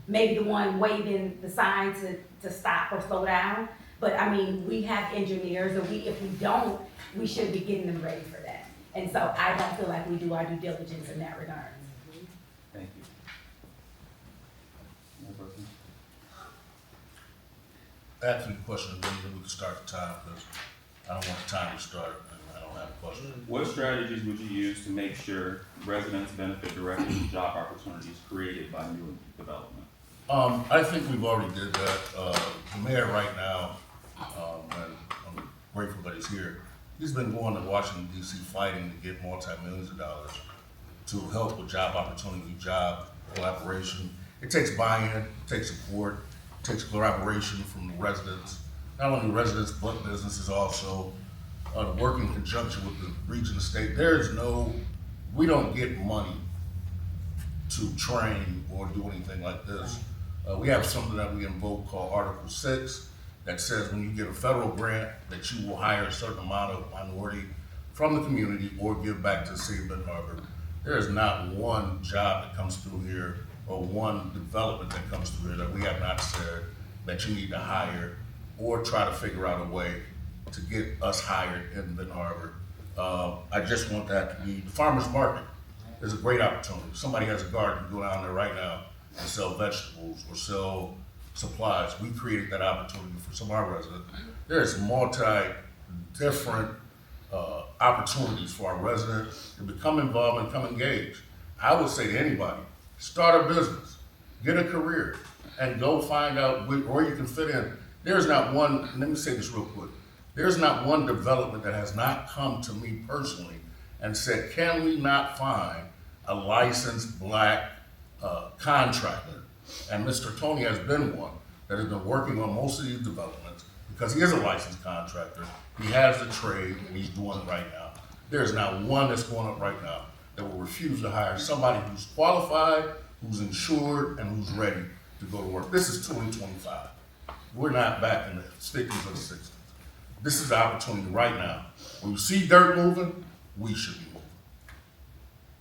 maybe the one waving the sign to stop or slow down? But I mean, we have engineers, or if we don't, we should be getting them ready for that. And so I don't feel like we do our due diligence in that regard. Thank you. More questions? Actually, the question is when we can start the time, because I don't want the time to start, and I don't have a question. What strategies would you use to make sure residents benefit directly from job opportunities created by new development? I think we've already did that. The mayor right now, and I'm grateful that he's here, he's been going to Washington DC fighting to get multi-millions of dollars to help with job opportunity, job collaboration. It takes buy-in, it takes support, it takes collaboration from the residents, not only residents, but businesses also, to work in conjunction with the region and state. We don't get money to train or do anything like this. We have something that we invoke called Article 6 that says when you get a federal grant that you will hire a certain amount of minority from the community or give back to the city of Benton Harbor. There is not one job that comes through here or one development that comes through here that we have not said that you need to hire or try to figure out a way to get us hired in Benton Harbor. I just want that to be, the farmer's market is a great opportunity. If somebody has a garden, go down there right now and sell vegetables or sell supplies. We created that opportunity for some of our residents. There's different opportunities for our residents to become involved and become engaged. I would say to anybody, start a business, get a career, and go find out where you can fit in. There's not one, let me say this real quick, there's not one development that has not come to me personally and said, can we not find a licensed Black contractor? And Mr. Tony has been one. that has been working on most of these developments because he is a licensed contractor. He has the trade and he's doing it right now. There's not one that's going up right now that will refuse to hire somebody who's qualified, who's insured, and who's ready to go to work. This is 2025. We're not back in the 50s or the 60s. This is the opportunity right now. When you see dirt moving, we should be moving.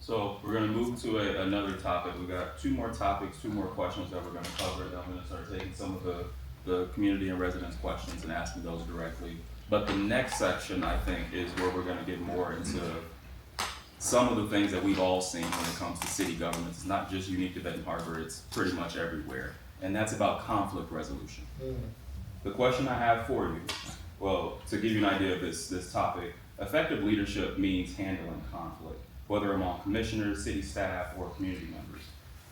So we're gonna move to another topic. We got two more topics, two more questions that we're gonna cover. Then I'm gonna start taking some of the community and residents questions and asking those directly. But the next section, I think, is where we're gonna get more into some of the things that we've all seen when it comes to city government. It's not just unique to Benton Harbor, it's pretty much everywhere. And that's about conflict resolution. The question I have for you, well, to give you an idea of this topic, effective leadership means handling conflict, whether among commissioners, city staff, or community members.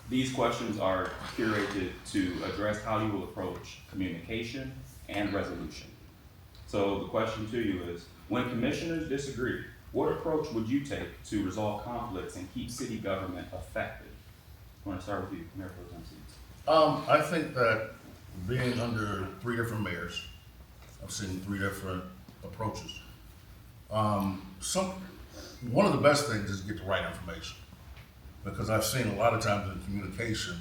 These questions are curated to address how you will approach communication and resolution. So the question to you is, when commissioners disagree, what approach would you take to resolve conflicts and keep city government effective? I want to start with you, Mayor Pro Tem Seats. I think that being under 3 different mayors, I've seen 3 different approaches. One of the best things is get the right information, because I've seen a lot of times in communication,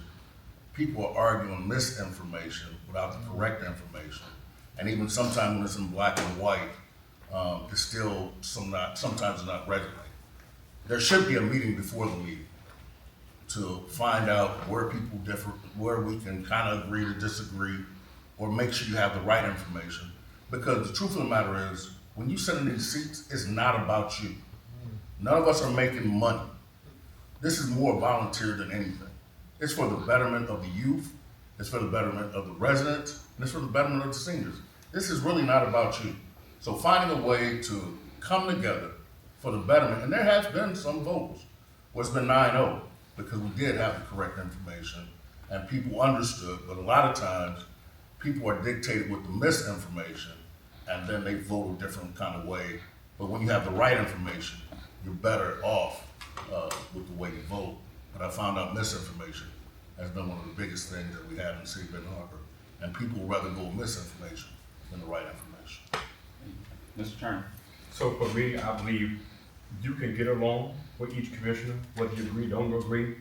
people are arguing misinformation without the correct information, and even sometimes when it's in black and white, it's still sometimes not resonating. There should be a meeting before the meeting to find out where people differ, where we can kind of agree to disagree, or make sure you have the right information. Because the truth of the matter is, when you sit in these seats, it's not about you. None of us are making money. This is more volunteer than anything. It's for the betterment of the youth, it's for the betterment of the residents, and it's for the betterment of the seniors. This is really not about you. So finding a way to come together for the betterment, and there has been some votes where it's been 9-0, because we did have the correct information and people understood, but a lot of times people are dictated with the misinformation and then they vote a different kind of way. But when you have the right information, you're better off with the way you vote. But I found out misinformation has been one of the biggest things that we have in the city of Benton Harbor, and people would rather go with misinformation than the right information. Mr. Turner. So for me, I believe you can get along with each commissioner, whether you agree, don't agree.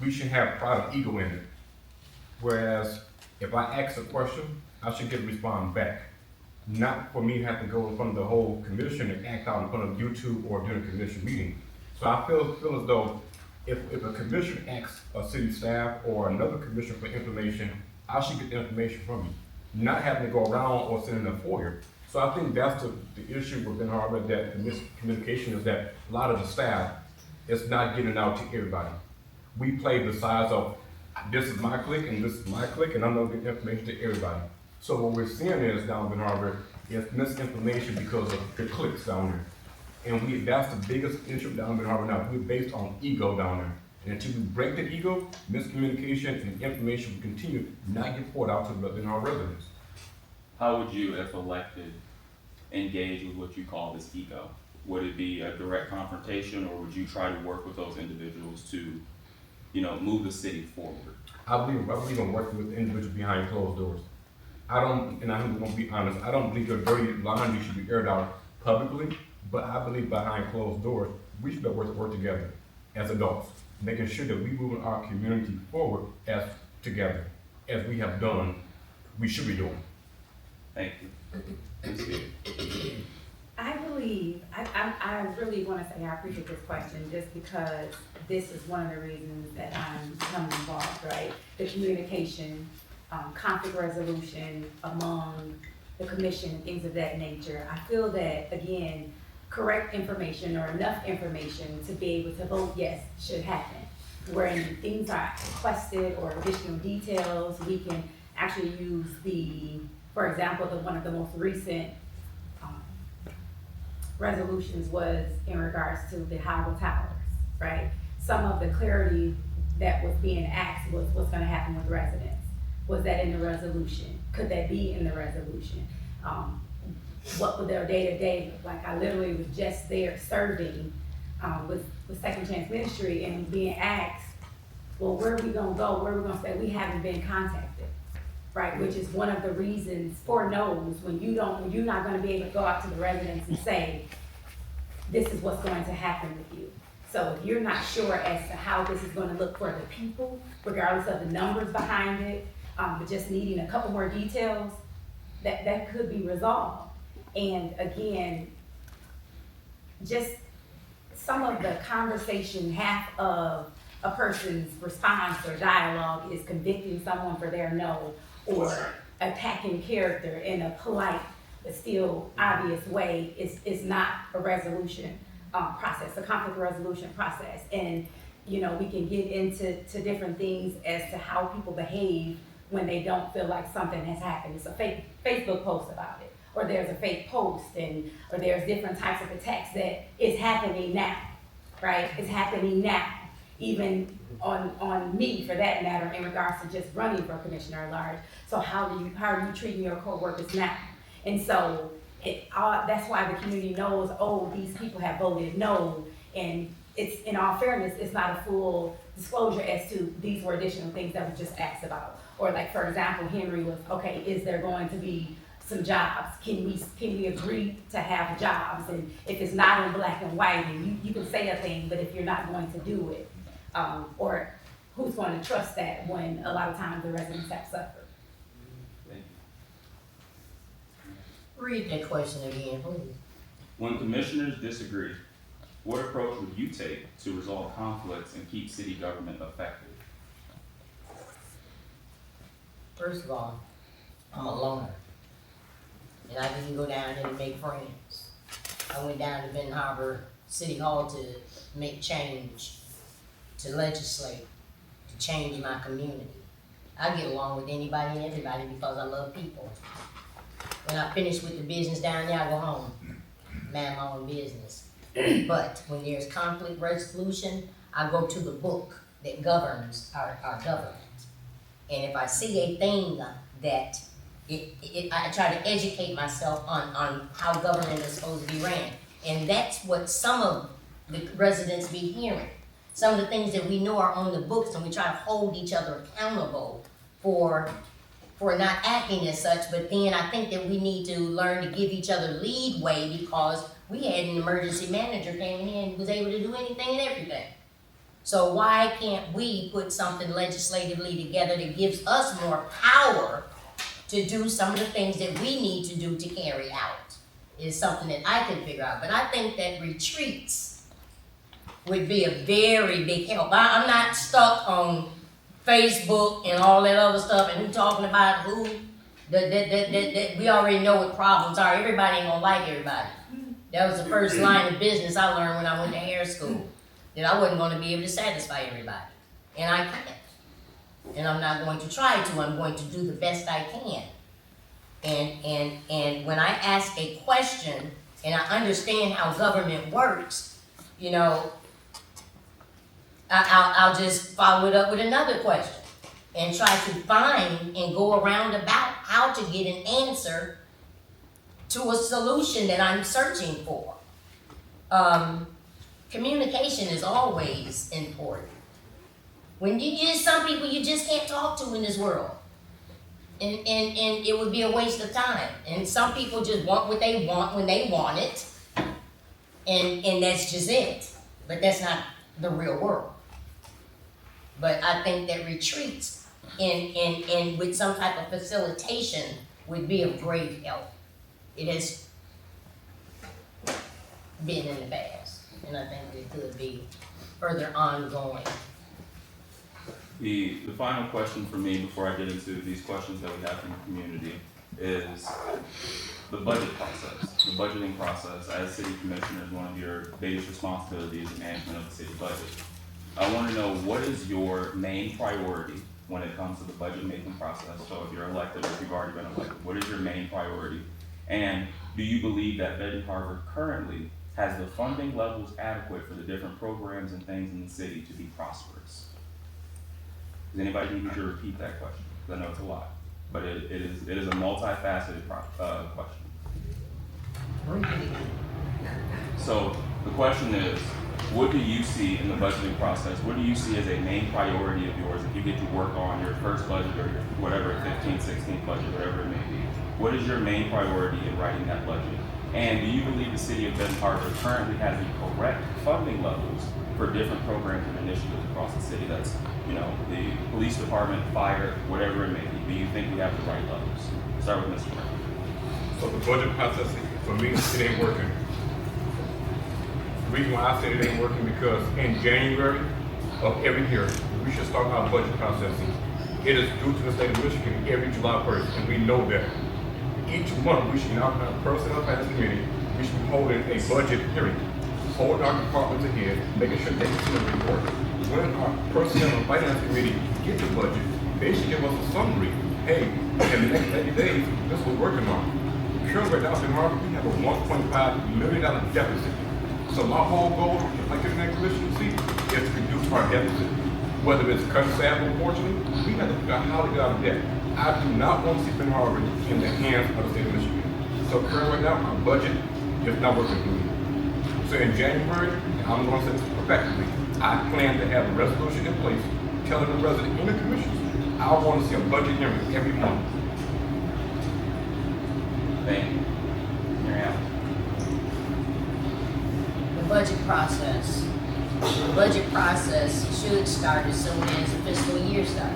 We should have pride of ego in it. Whereas if I ask a question, I should get a response back. Not for me to have to go in front of the whole commission and act out in front of YouTube or during a commission meeting. So I feel as though if a commissioner asks a city staff or another commissioner for information, I should get the information from you, not having to go around or sit in a foyer. So I think that's the issue with Benton Harbor, that the miscommunication is that a lot of the staff is not getting out to everybody. We play the sides of, this is my clique and this is my clique, and I'm gonna get information to everybody. So what we're seeing is down in Benton Harbor is misinformation because of the cliques down there. And that's the biggest issue down in Benton Harbor now. We're based on ego down there. And until we break that ego, miscommunication and information will continue not get poured out to the Benton Harbor residents. How would you, if elected, engage with what you call this ego? Would it be a direct confrontation, or would you try to work with those individuals to, move the city forward? I believe in working with individuals behind closed doors. I'm gonna be honest, I don't believe your dirty laundry should be aired out publicly, but I believe behind closed doors, we should be able to work together as adults, making sure that we move our community forward as together, as we have done, we should be doing. Thank you. I believe, I really want to say I appreciate this question just because this is one of the reasons that I'm becoming involved, right? The communication, conflict resolution among the commission, things of that nature. I feel that, again, correct information or enough information to be able to vote yes should happen. When things are requested or additional details, we can actually use for example, one of the most recent resolutions was in regards to the Howell Towers, right? Some of the clarity that was being asked was what's gonna happen with residents. Was that in the resolution? Could that be in the resolution? What would their day-to-day look like? I literally was just there serving with Second Chance Ministry and being asked, well, where are we gonna go? Where are we gonna stay? We haven't been contacted. right? Which is one of the reasons for no's, when you're not gonna be able to go out to the residents and say, this is what's going to happen with you. So if you're not sure as to how this is gonna look for the people, regardless of the numbers behind it, but just needing a couple more details, that could be resolved. And again, just some of the conversation, half of a person's response or dialogue is convicting someone for their no, or attacking character in a polite but still obvious way is not a resolution process, a conflict resolution process. And we can get into different things as to how people behave when they don't feel like something has happened. It's a fake Facebook post about it, or there's a fake post, or there's different types of attacks that is happening now, right? It's happening now, even on me for that matter, in regards to just running for commissioner at large. So how are you treating your coworkers now? And so that's why the community knows, oh, these people have voted no, and it's, in all fairness, it's not a full disclosure as to these were additional things that were just asked about. Or like, for example, Henry was, okay, is there going to be some jobs? Can we agree to have jobs? And if it's not in black and white, and you can say a thing, but if you're not going to do it, or who's going to trust that when a lot of times the residents have suffered? Read that question again, please. When commissioners disagree, what approach would you take to resolve conflicts and keep city government effective? First of all, I'm a loner, and I didn't go down there to make friends. I went down to Benton Harbor City Hall to make change, to legislate, to change my community. I get along with anybody and everybody because I love people. When I finish with the business down there, I go home, man my own business. But when there's conflict resolution, I go to the book that governs our government. And if I see a thing that I try to educate myself on how government is supposed to be ran. And that's what some of the residents be hearing. Some of the things that we know are on the books, and we try to hold each other accountable for not acting as such. But then I think that we need to learn to give each other leadway, because we had an emergency manager came in and was able to do anything and everything. So why can't we put something legislatively together that gives us more power to do some of the things that we need to do to carry out? Is something that I can figure out. But I think that retreats would be a very big help. I'm not stuck on Facebook and all that other stuff, and who talking about who, that we already know what problems are. Everybody ain't gonna like everybody. That was the first line of business I learned when I went to hair school, that I wasn't gonna be able to satisfy everybody. And I can't. And I'm not going to try to. I'm going to do the best I can. And when I ask a question and I understand how government works, I'll just follow it up with another question and try to find and go around about how to get an answer to a solution that I'm searching for. Communication is always important. When some people you just can't talk to in this world. And it would be a waste of time. And some people just want what they want when they want it. And that's just it. But that's not the real world. But I think that retreats and with some type of facilitation would be of great help. It has been in the past, and I think it could be further ongoing. The final question for me before I get into these questions that we have from the community is the budget process. The budgeting process, as city commissioner, is one of your biggest responsibilities in management of the city budget. I want to know, what is your main priority when it comes to the budget making process? So if you're elected or if you've already been elected, what is your main priority? And do you believe that Benton Harbor currently has the funding levels adequate for the different programs and things in the city to be prosperous? Does anybody need me to repeat that question? Because I know it's a lot, but it is a multifaceted question. So the question is, what do you see in the budgeting process? What do you see as a main priority of yours if you get to work on your first budget or your whatever, 15th, 16th budget, whatever it may be? What is your main priority in writing that budget? And do you believe the city of Benton Harbor currently has the correct funding levels for different programs and initiatives across the city? That's, you know, the police department, fire, whatever it may be. Do you think we have the right levels? Start with Mr. Murphy. So the budget process, for me, it ain't working. The reason why I say it ain't working because in January of every year, we should start our budget processing. It is due to the state of Michigan every July 1st, and we know that. Each month, we should now have a personnel finance committee, we should be holding a budget hearing, holding our departments ahead, making sure they can the report. When our personnel and finance committee get the budget, they should give us a summary. Hey, in the next 80 days, this is what we're working on. Currently, right now in Harvard, we have a $1.5 million deficit. So my whole goal, if I get in that commission seat, is to reduce our deficit. Whether it's cut staff, unfortunately, we have to figure out how to get out of debt. I do not want to see Benton Harbor in the hands of the state of Michigan. So currently right now, our budget is not working for me. So in January, and I'm going to say this effectively, I plan to have a resolution in place telling the resident in the commission, I want to see a budget hearing every month. Thank you. MaryAlice. The budget process. The budget process should start as soon as the fiscal year starts.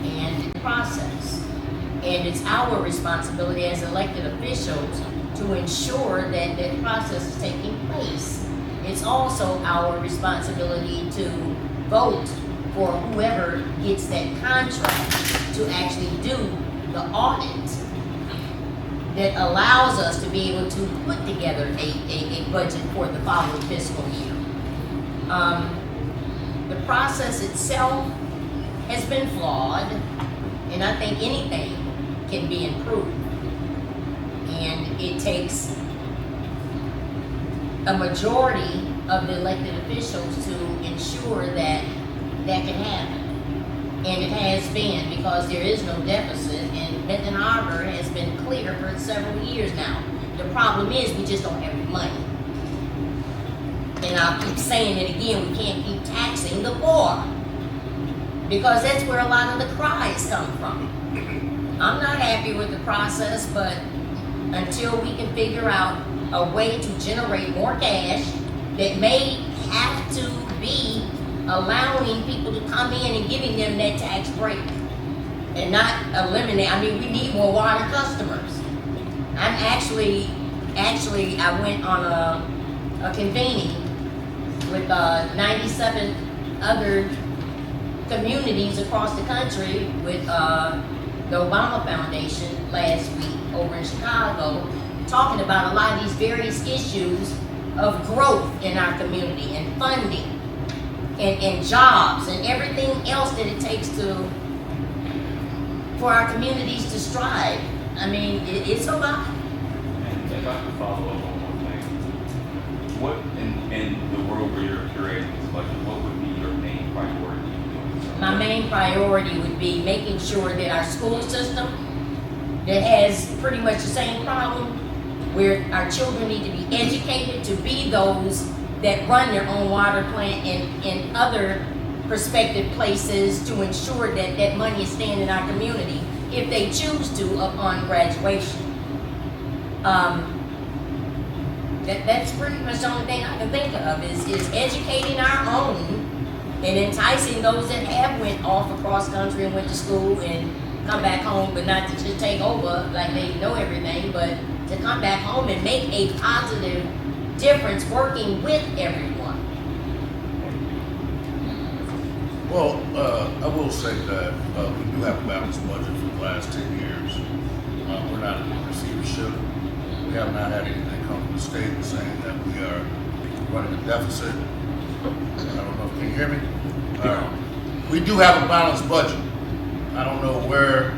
And process. And it's our responsibility as elected officials to ensure that that process is taking place. It's also our responsibility to vote for whoever gets that contract to actually do the audit that allows us to be able to put together a budget for the following fiscal year. The process itself has been flawed, and I think anything can be improved. And it takes a majority of the elected officials to ensure that that can happen. And it has been, because there is no deficit, and Benton Harbor has been clear for several years now. The problem is we just don't have the money. And I'll keep saying it again, we can't keep taxing the poor, because that's where a lot of the cries come from. I'm not happy with the process, but until we can figure out a way to generate more cash that may have to be allowing people to come in and giving them that tax break and not eliminate. I mean, we need more water customers. I'm actually I went on a convening with 97 other communities across the country with the Obama Foundation last week over in Chicago, talking about a lot of these various issues of growth in our community and funding and jobs and everything else that it takes for our communities to strive. I mean, it's a lot. And if I could follow up on one thing, what in the world where you're curating this budget, what would be your main priority? My main priority would be making sure that our school system that has pretty much the same problem, where our children need to be educated to be those that run their own water plant and other prospective places to ensure that that money is staying in our community if they choose to upon graduation. That's pretty much the only thing I can think of is educating our own and enticing those that have went off across country and went to school and come back home, but not to just take over like they know everything, but to come back home and make a positive difference working with everyone. Well, I will say that we do have a balanced budget for the last 10 years. We're not in receivership. We have not had anything come from the state saying that we are running a deficit. I don't know if you can hear me. We do have a balanced budget. I don't know where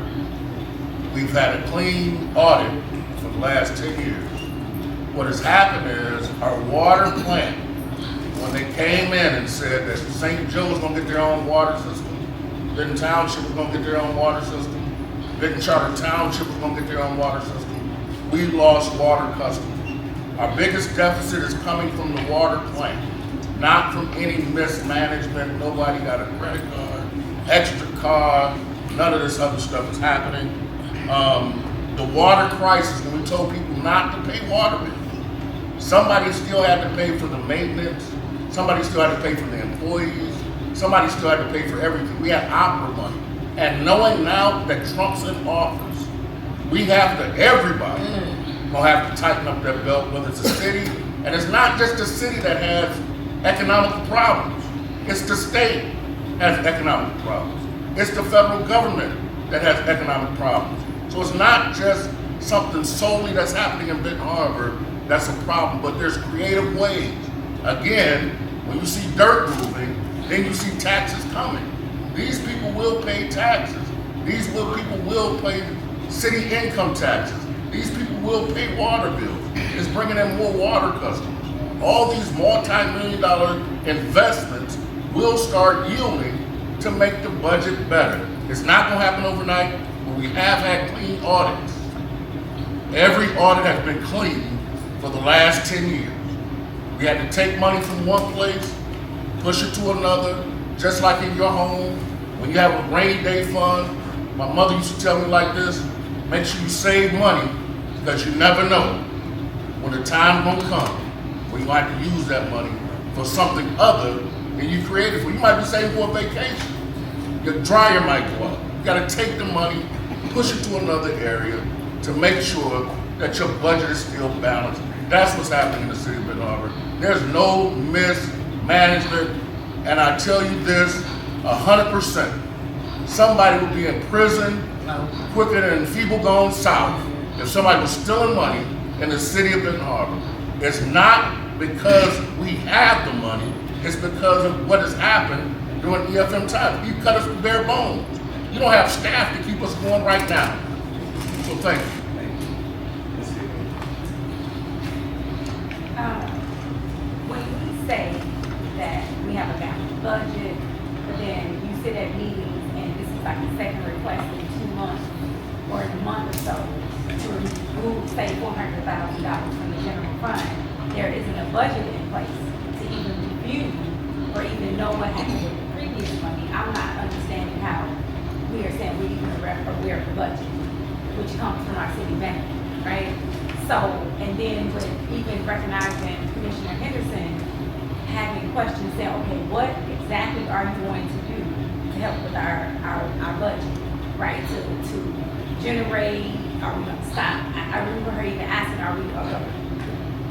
we've had a clean audit for the last 10 years. What has happened is our water plant, when they came in and said that St. Joe's gonna get their own water system, Benton Township was gonna get their own water system, Benton Charter Township was gonna get their own water system, we lost water customers. Our biggest deficit is coming from the water plant. not from any mismanagement. Nobody got a credit card, extra car, none of this other stuff is happening. The water crisis, when we told people not to pay water bills, somebody still had to pay for the maintenance, somebody still had to pay for the employees, somebody still had to pay for everything. We had opera money. And knowing now that Trump's in office, we have to, everybody gonna have to tighten up their belt, whether it's a city, and it's not just the city that has economic problems. It's the state has economic problems. It's the federal government that has economic problems. So it's not just something solely that's happening in Benton Harbor that's a problem, but there's creative ways. Again, when you see dirt moving, then you see taxes coming. These people will pay taxes. These people will pay city income taxes. These people will pay water bills. It's bringing in more water customers. All these multi-million-dollar investments will start yielding to make the budget better. It's not gonna happen overnight, but we have had clean audits. Every audit has been clean for the last 10 years. We had to take money from one place, push it to another, just like in your home. When you have a rainy day fund, my mother used to tell me like this, make sure you save money because you never know when the time gonna come when you have to use that money for something other than you created for. You might be saving for a vacation. Your dryer might go up. You gotta take the money, push it to another area to make sure that your budget is still balanced. That's what's happening in the city of Benton Harbor. There's no mismanagement, and I tell you this, 100%. Somebody would be in prison quicker than feeble going south if somebody was stealing money in the city of Benton Harbor. It's not because we have the money, it's because of what has happened during EFM times. You cut us to bare bones. You don't have staff to keep us going right now. So thank you. When we say that we have a balanced budget, but then you sit at meetings and this is like the second request in 2 months or in a month or so to remove, say, $400,000 from the general fund, there isn't a budget in place to even review or even know what happened with the previous money. I'm not understanding how we are saying we even aware of the budget, which comes from our city manager, right? So, and then with even recognizing Commissioner Henderson having questions, saying, okay, what exactly are you going to do to help with our budget, right? To generate, are we gonna stop? I remember her even asking, are we gonna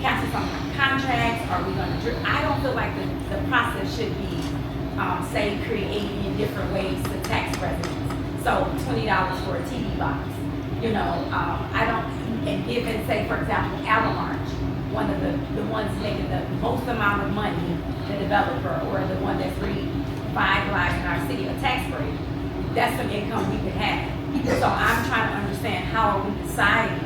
cancel some contracts? Are we gonna, I don't feel like the process should be, say, creating in different ways to tax residents. So $20 for a TV box, you know, I don't, and given, say, for example, Avalanche, one of the ones making the most amount of money, the developer, or the one that's revitalizing our city, a tax break, that's some income we could have. So I'm trying to understand how are we deciding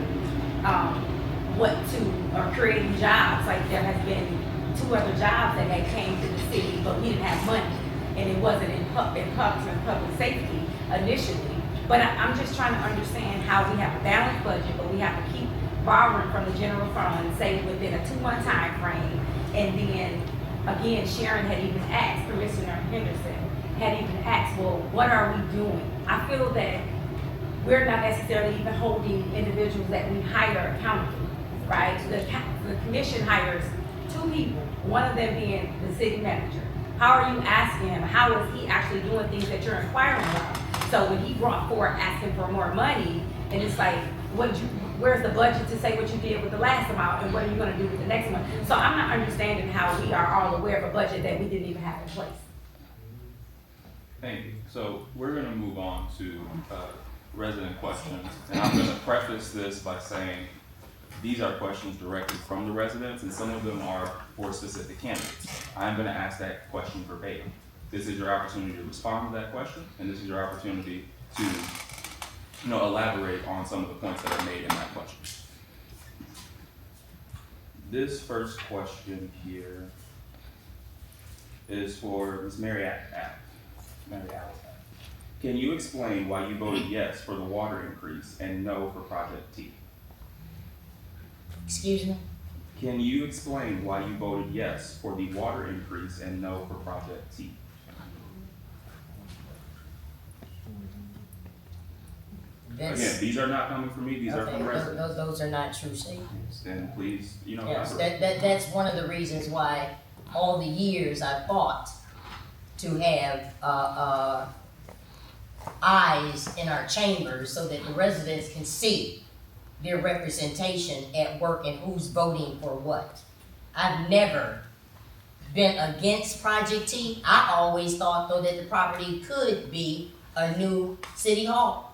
what to, or creating jobs. Like there has been 2 other jobs that had came to the city, but we didn't have money, and it wasn't in public safety initially. But I'm just trying to understand how we have a balanced budget, but we have to keep borrowing from the general fund, say within a 2-month time frame. And then again, Sharon had even asked, Commissioner Henderson had even asked, well, what are we doing? I feel that we're not necessarily even holding individuals that we hire accountable, right? The commission hires 2 people, one of them being the city manager. How are you asking him? How is he actually doing things that you're inquiring about? So when he brought forward asking for more money, and it's like, where's the budget to say what you did with the last amount, and what are you gonna do with the next one? So I'm not understanding how we are all aware of a budget that we didn't even have in place. Thank you. So we're gonna move on to resident questions. And I'm gonna preface this by saying these are questions directly from the residents, and some of them are for specific candidates. I'm gonna ask that question verbatim. This is your opportunity to respond to that question, and this is your opportunity to elaborate on some of the points that are made in that question. This first question here is for Ms. MaryAlice Adams. Can you explain why you voted yes for the water increase and no for Project T? Excuse me? Can you explain why you voted yes for the water increase and no for Project T? That's, Again, these are not coming from me, these are okay, from residents. those are not true statements. Then please, Yes, elaborate. that's one of the reasons why all the years I fought to have, eyes in our chambers so that the residents can see their representation at work and who's voting for what. I've never been against Project T. I always thought though that the property could be a new city hall.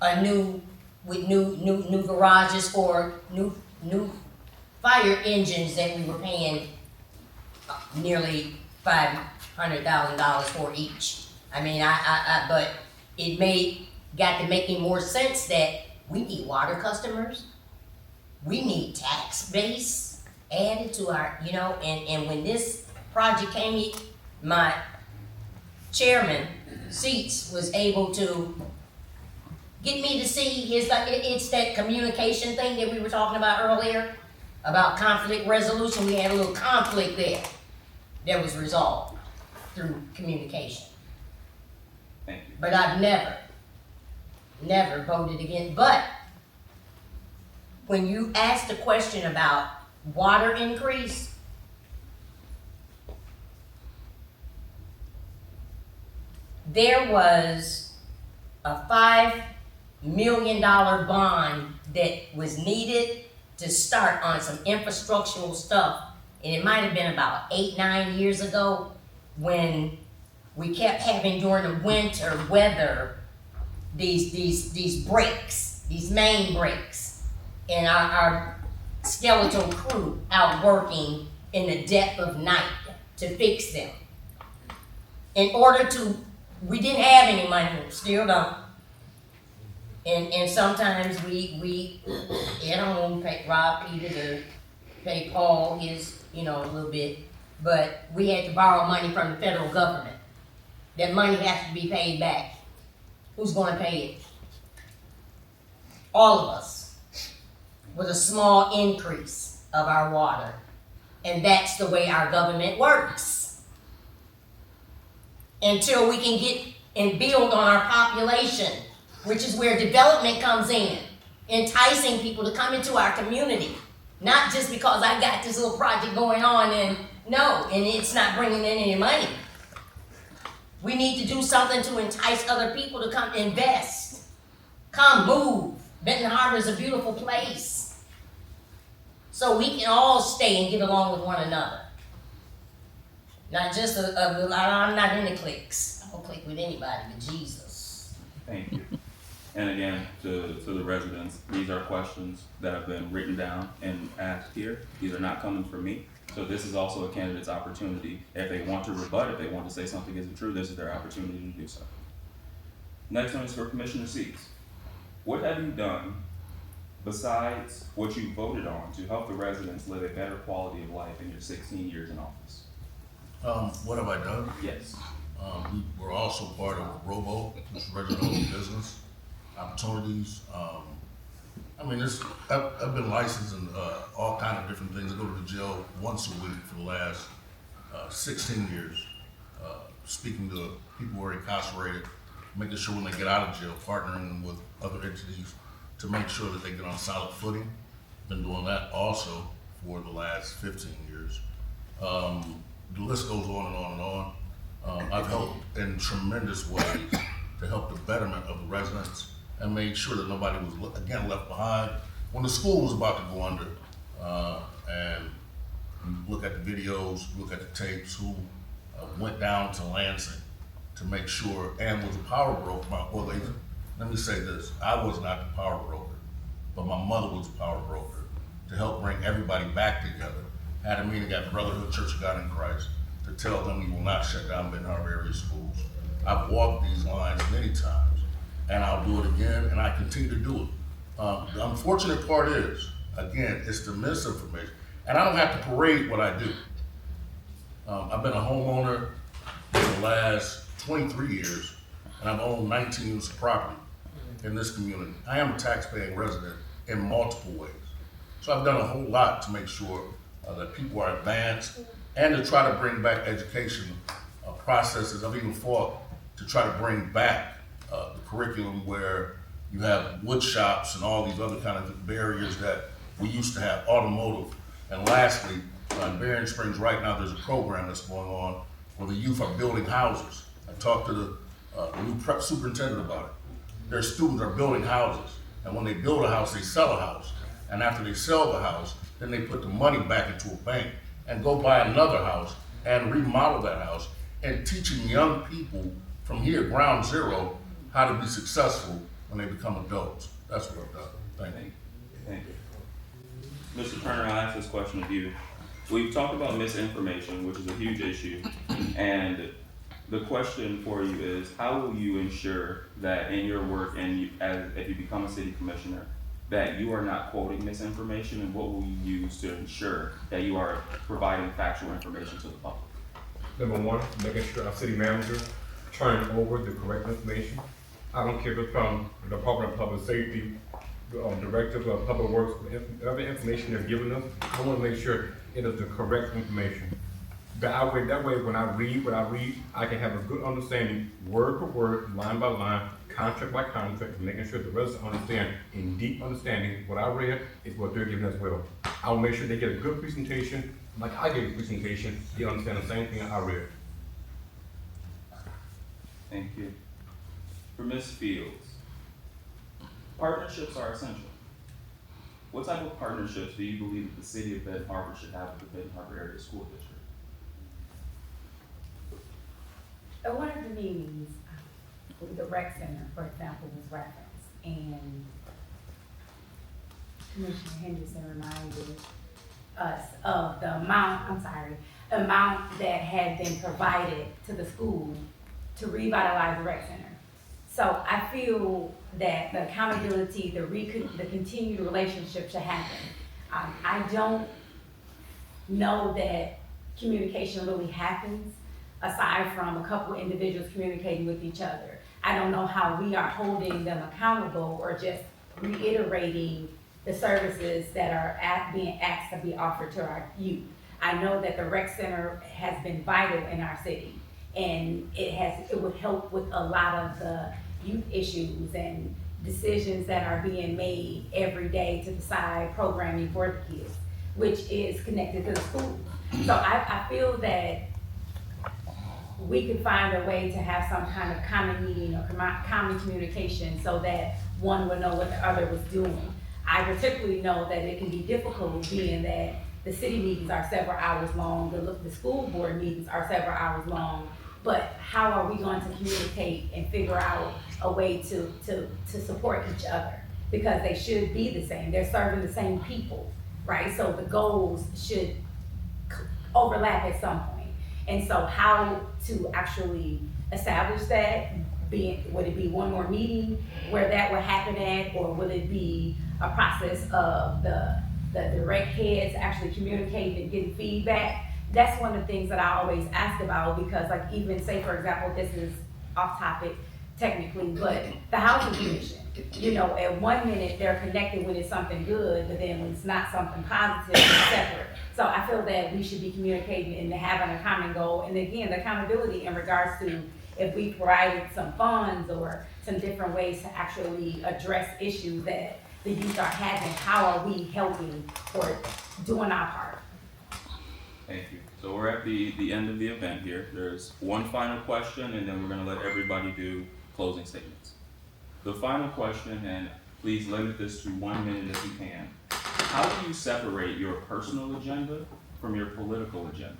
With new garages for new fire engines that we were paying nearly $500,000 for each. I mean, but it got to making more sense that we need water customers, we need tax base added to our, and when this project came, my chairman, Seats, was able to get me to see it's that communication thing that we were talking about earlier, about conflict resolution. We had a little conflict there that was resolved through communication. Thank you. But I've never voted again. But when you asked the question about water increase, there was a $5 million bond that was needed to start on some infrastructural stuff. And it might have been about 8-9 years ago when we kept having during the winter weather these breaks, these main breaks, and our skeletal crew out working in the depth of night to fix them. We didn't have any money, still don't. And sometimes we don't pay Rob Peter to pay Paul his, a little bit, but we had to borrow money from the federal government. That money has to be paid back. Who's going to pay it? All of us, with a small increase of our water. And that's the way our government works. Until we can get and build on our population, which is where development comes in, enticing people to come into our community. Not just because I got this little project going on and it's not bringing in any money. We need to do something to entice other people to come invest. Come move. Benton Harbor is a beautiful place. So we can all stay and get along with one another. Not just I'm not in the cliques. I don't click with anybody but Jesus. Thank you. And again, to the residents, these are questions that have been written down and asked here. These are not coming from me. So this is also a candidate's opportunity. If they want to rebut, if they want to say something isn't true, this is their opportunity to do so. Next one is for Commissioner Seats. What have you done besides what you voted on to help the residents live a better quality of life in your 16 years in office? What have I done? Yes. We were also part of Robo, which is resident business opportunities. I've been licensed in all kinds of different things. I go to the jail once a week for the last 16 years, speaking to people who are incarcerated, making sure when they get out of jail, partnering with other entities to make sure that they get on solid footing. Been doing that also for the last 15 years. The list goes on and on and on. I've helped in tremendous ways to help the betterment of the residents and made sure that nobody was, again, left behind. When the school was about to go under, and you look at the videos, look at the tapes, who went down to Lansing to make sure, and was a power broker. Let me say this, I was not the power broker, but my mother was a power broker to help bring everybody back together. Had a meeting at Brotherhood Church of God in Christ to tell them we will not shut down Benton Harbor area schools. I've walked these lines many times, and I'll do it again, and I continue to do it. The unfortunate part is, again, it's the misinformation, and I don't have to parade what I do. I've been a homeowner for the last 23 years, and I've owned 19 units of property in this community. I am a taxpaying resident in multiple ways. So I've done a whole lot to make sure that people are advanced and to try to bring back education processes. I've even fought to try to bring back the curriculum where you have wood shops and all these other kind of barriers that we used to have, automotive. And lastly, in Berrien Springs right now, there's a program that's going on where the youth are building houses. I talked to the new prep superintendent about it. Their students are building houses, and when they build a house, they sell a house. And after they sell the house, then they put the money back into a bank and go buy another house and remodel that house, and teaching young people from here, ground zero, how to be successful when they become adults. That's what I've done. Thank you. Thank you. Mr. Turner, I'll ask this question of you. We've talked about misinformation, which is a huge issue, and the question for you is, how will you ensure that in your work and if you become a city commissioner, that you are not quoting misinformation, and what will you use to ensure that you are providing factual information to the public? Number one, making sure our city manager turn over the correct information. I don't care if it's from the Department of Public Safety, Director of Public Works, whatever information they're giving us, I want to make sure it is the correct information. That way, when I read what I read, I can have a good understanding, word for word, line by line, contract by contract, making sure the residents understand in deep understanding what I read is what they're giving as well. I'll make sure they get a good presentation, like I gave a presentation, they understand the same thing I read. Thank you. For Ms. Fields, partnerships are essential. What type of partnerships do you believe that the city of Benton Harbor should have with the Benton Harbor Area School District? At one of the meetings, the rec center, for example, was referenced, and Commissioner Henderson reminded us of the amount that had been provided to the school to revitalize the rec center. So I feel that the accountability, the continued relationship should happen. I don't know that communication really happens aside from a couple individuals communicating with each other. I don't know how we are holding them accountable or just reiterating the services that are being asked to be offered to our youth. I know that the rec center has been vital in our city, and it would help with a lot of the youth issues and decisions that are being made every day to decide programming for the kids, which is connected to the school. So I feel that we could find a way to have some kind of common meeting or common communication so that one would know what the other was doing. I particularly know that it can be difficult, being that the city meetings are several hours long, the school board meetings are several hours long, but how are we going to communicate and figure out a way to support each other? Because they should be the same, they're serving the same people, right? So the goals should overlap at some point. And so how to actually establish that, would it be one more meeting where that would happen at, or will it be a process of the direct heads actually communicating and getting feedback? That's one of the things that I always ask about, because like, even say for example, this is off topic technically, but the housing commission, you know, at 1 minute they're connected when it's something good, but then when it's not something positive, it's separate. So I feel that we should be communicating and having a common goal, and again, the accountability in regards to if we provided some funds or some different ways to actually address issues that the youth are having, how are we helping or doing our part? Thank you. So we're at the end of the event here. There's one final question, and then we're gonna let everybody do closing statements. The final question, and please limit this to 1 minute if you can. How do you separate your personal agenda from your political agenda?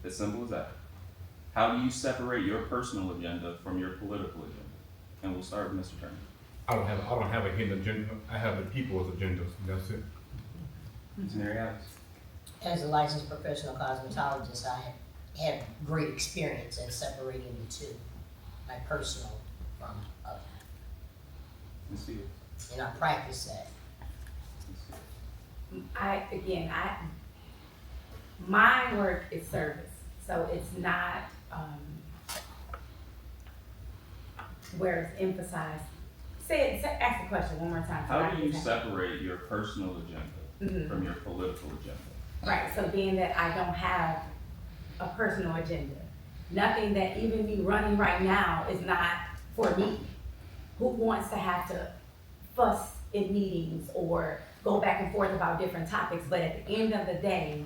As simple as that. How do you separate your personal agenda from your political agenda? And we'll start with Mr. Turner. I don't have a hidden agenda. I have the people's agendas. That's it. Ms. MaryAlice. As a licensed professional cosmetologist, I have great experience in separating the two, my personal from other. Ms. Fields. And I practice that. My work is service, so it's not where it's emphasized. Ask the question one more time. How do you separate your personal agenda from your political agenda? Right, so being that I don't have a personal agenda, nothing that even me running right now is not for me. Who wants to have to fuss in meetings or go back and forth about different topics, but at the end of the day,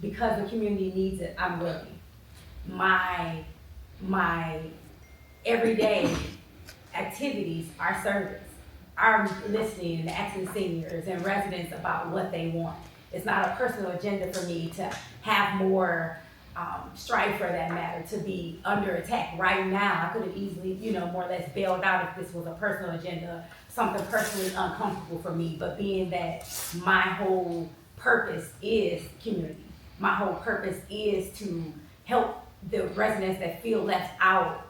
because the community needs it, I'm willing. My everyday activities are service. I'm listening and asking seniors and residents about what they want. It's not a personal agenda for me to have more strife for that matter, to be under attack. Right now, I could have easily, more or less bailed out if this was a personal agenda, something personally uncomfortable for me. But being that my whole purpose is community, my whole purpose is to help the residents that feel left out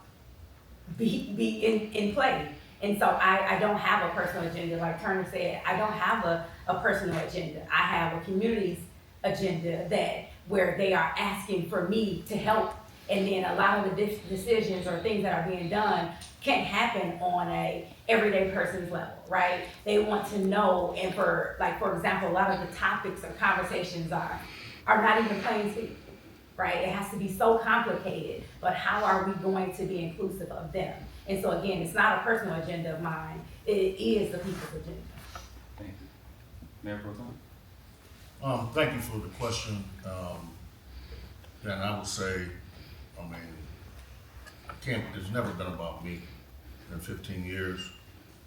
be in play. And so I don't have a personal agenda. Like Turner said, I don't have a personal agenda. I have a community's agenda where they are asking for me to help. And then a lot of the decisions or things that are being done can't happen on a everyday person's level, right? They want to know, and for example, a lot of the topics or conversations are not even plain speak, right? It has to be so complicated, but how are we going to be inclusive of them? And so again, it's not a personal agenda of mine, it is the people's agenda. Thank you. Mayor Pro Tem? Thank you for the question. And I would say, it's never been about me in 15 years.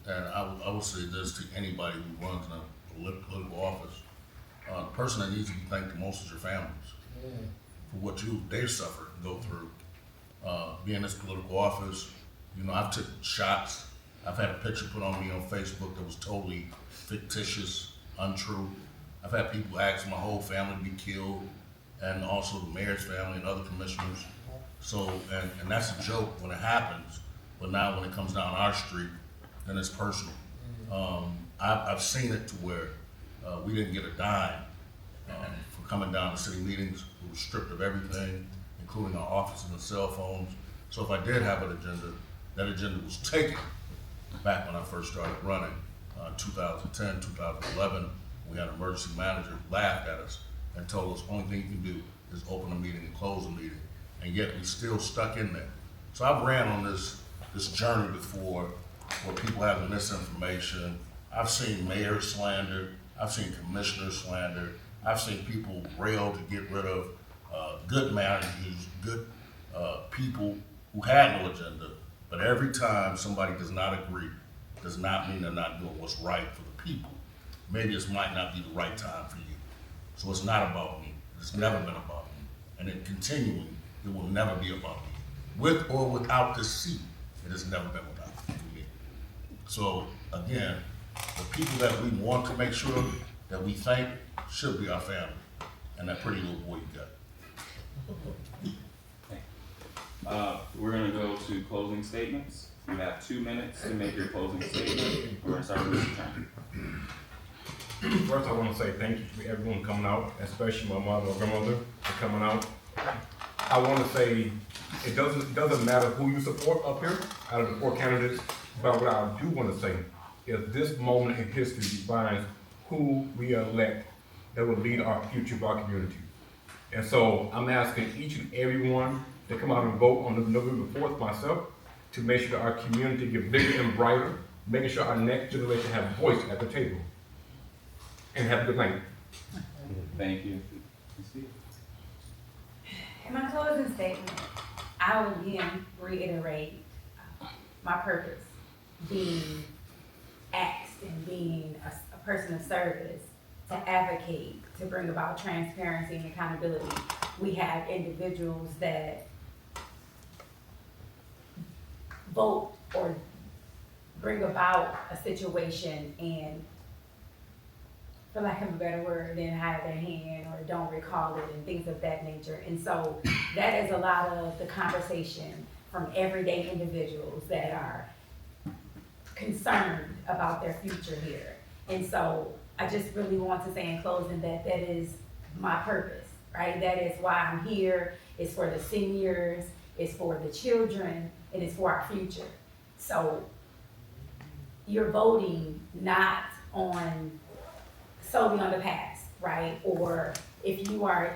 And I would say this to anybody who runs in a political office. The person that needs to be thanked the most is your families for what they've suffered and go through. Being in this political office, I've took shots. I've had a picture put on me on Facebook that was totally fictitious, untrue. I've had people ask my whole family to be killed, and also the mayor's family and other commissioners. So, and that's a joke when it happens, but now when it comes down our street, then it's personal. I've seen it to where we didn't get a dime for coming down to city meetings. We were stripped of everything, including our offices and cell phones. So if I did have an agenda, that agenda was taken back when I first started running, 2010, 2011. We had an emergency manager who laughed at us and told us only thing you can do is open a meeting and close a meeting, and yet we still stuck in there. So I've ran on this journey before where people have misinformation. I've seen mayor slander, I've seen commissioner slander, I've seen people rail to get rid of good managers, good people who had no agenda, but every time somebody does not agree, does not mean they're not doing what's right for the people. Maybe this might not be the right time for you. So it's not about me. It's never been about me. And in continuing, it will never be about me. With or without this seat, it has never been without me. So again, the people that we want to make sure that we thank should be our family and that pretty little boy you got. We're gonna go to closing statements. You have 2 minutes to make your closing statement. We're gonna start with Mr. Turner. First, I want to say thank you for everyone coming out, especially my mother or grandmother for coming out. I want to say it doesn't matter who you support up here out of the 4 candidates, but what I do want to say is this moment in history defines who we elect that will lead our future of our community. And so I'm asking each and every one to come out and vote on November 4th myself to make sure that our community get bigger and brighter, making sure our next generation have a voice at the table. And have a good night. Thank you. In my closing statement, I will again reiterate my purpose, being asked and being a person of service, to advocate, to bring about transparency and accountability. We have individuals that vote or bring about a situation and, for lack of a better word, then hide their hand or don't recall it and things of that nature. And so that is a lot of the conversation from everyday individuals that are concerned about their future here. And so I just really want to say in closing that that is my purpose, right? That is why I'm here. It's for the seniors, it's for the children, and it's for our future. So you're voting not on solely on the past, right? Or if you are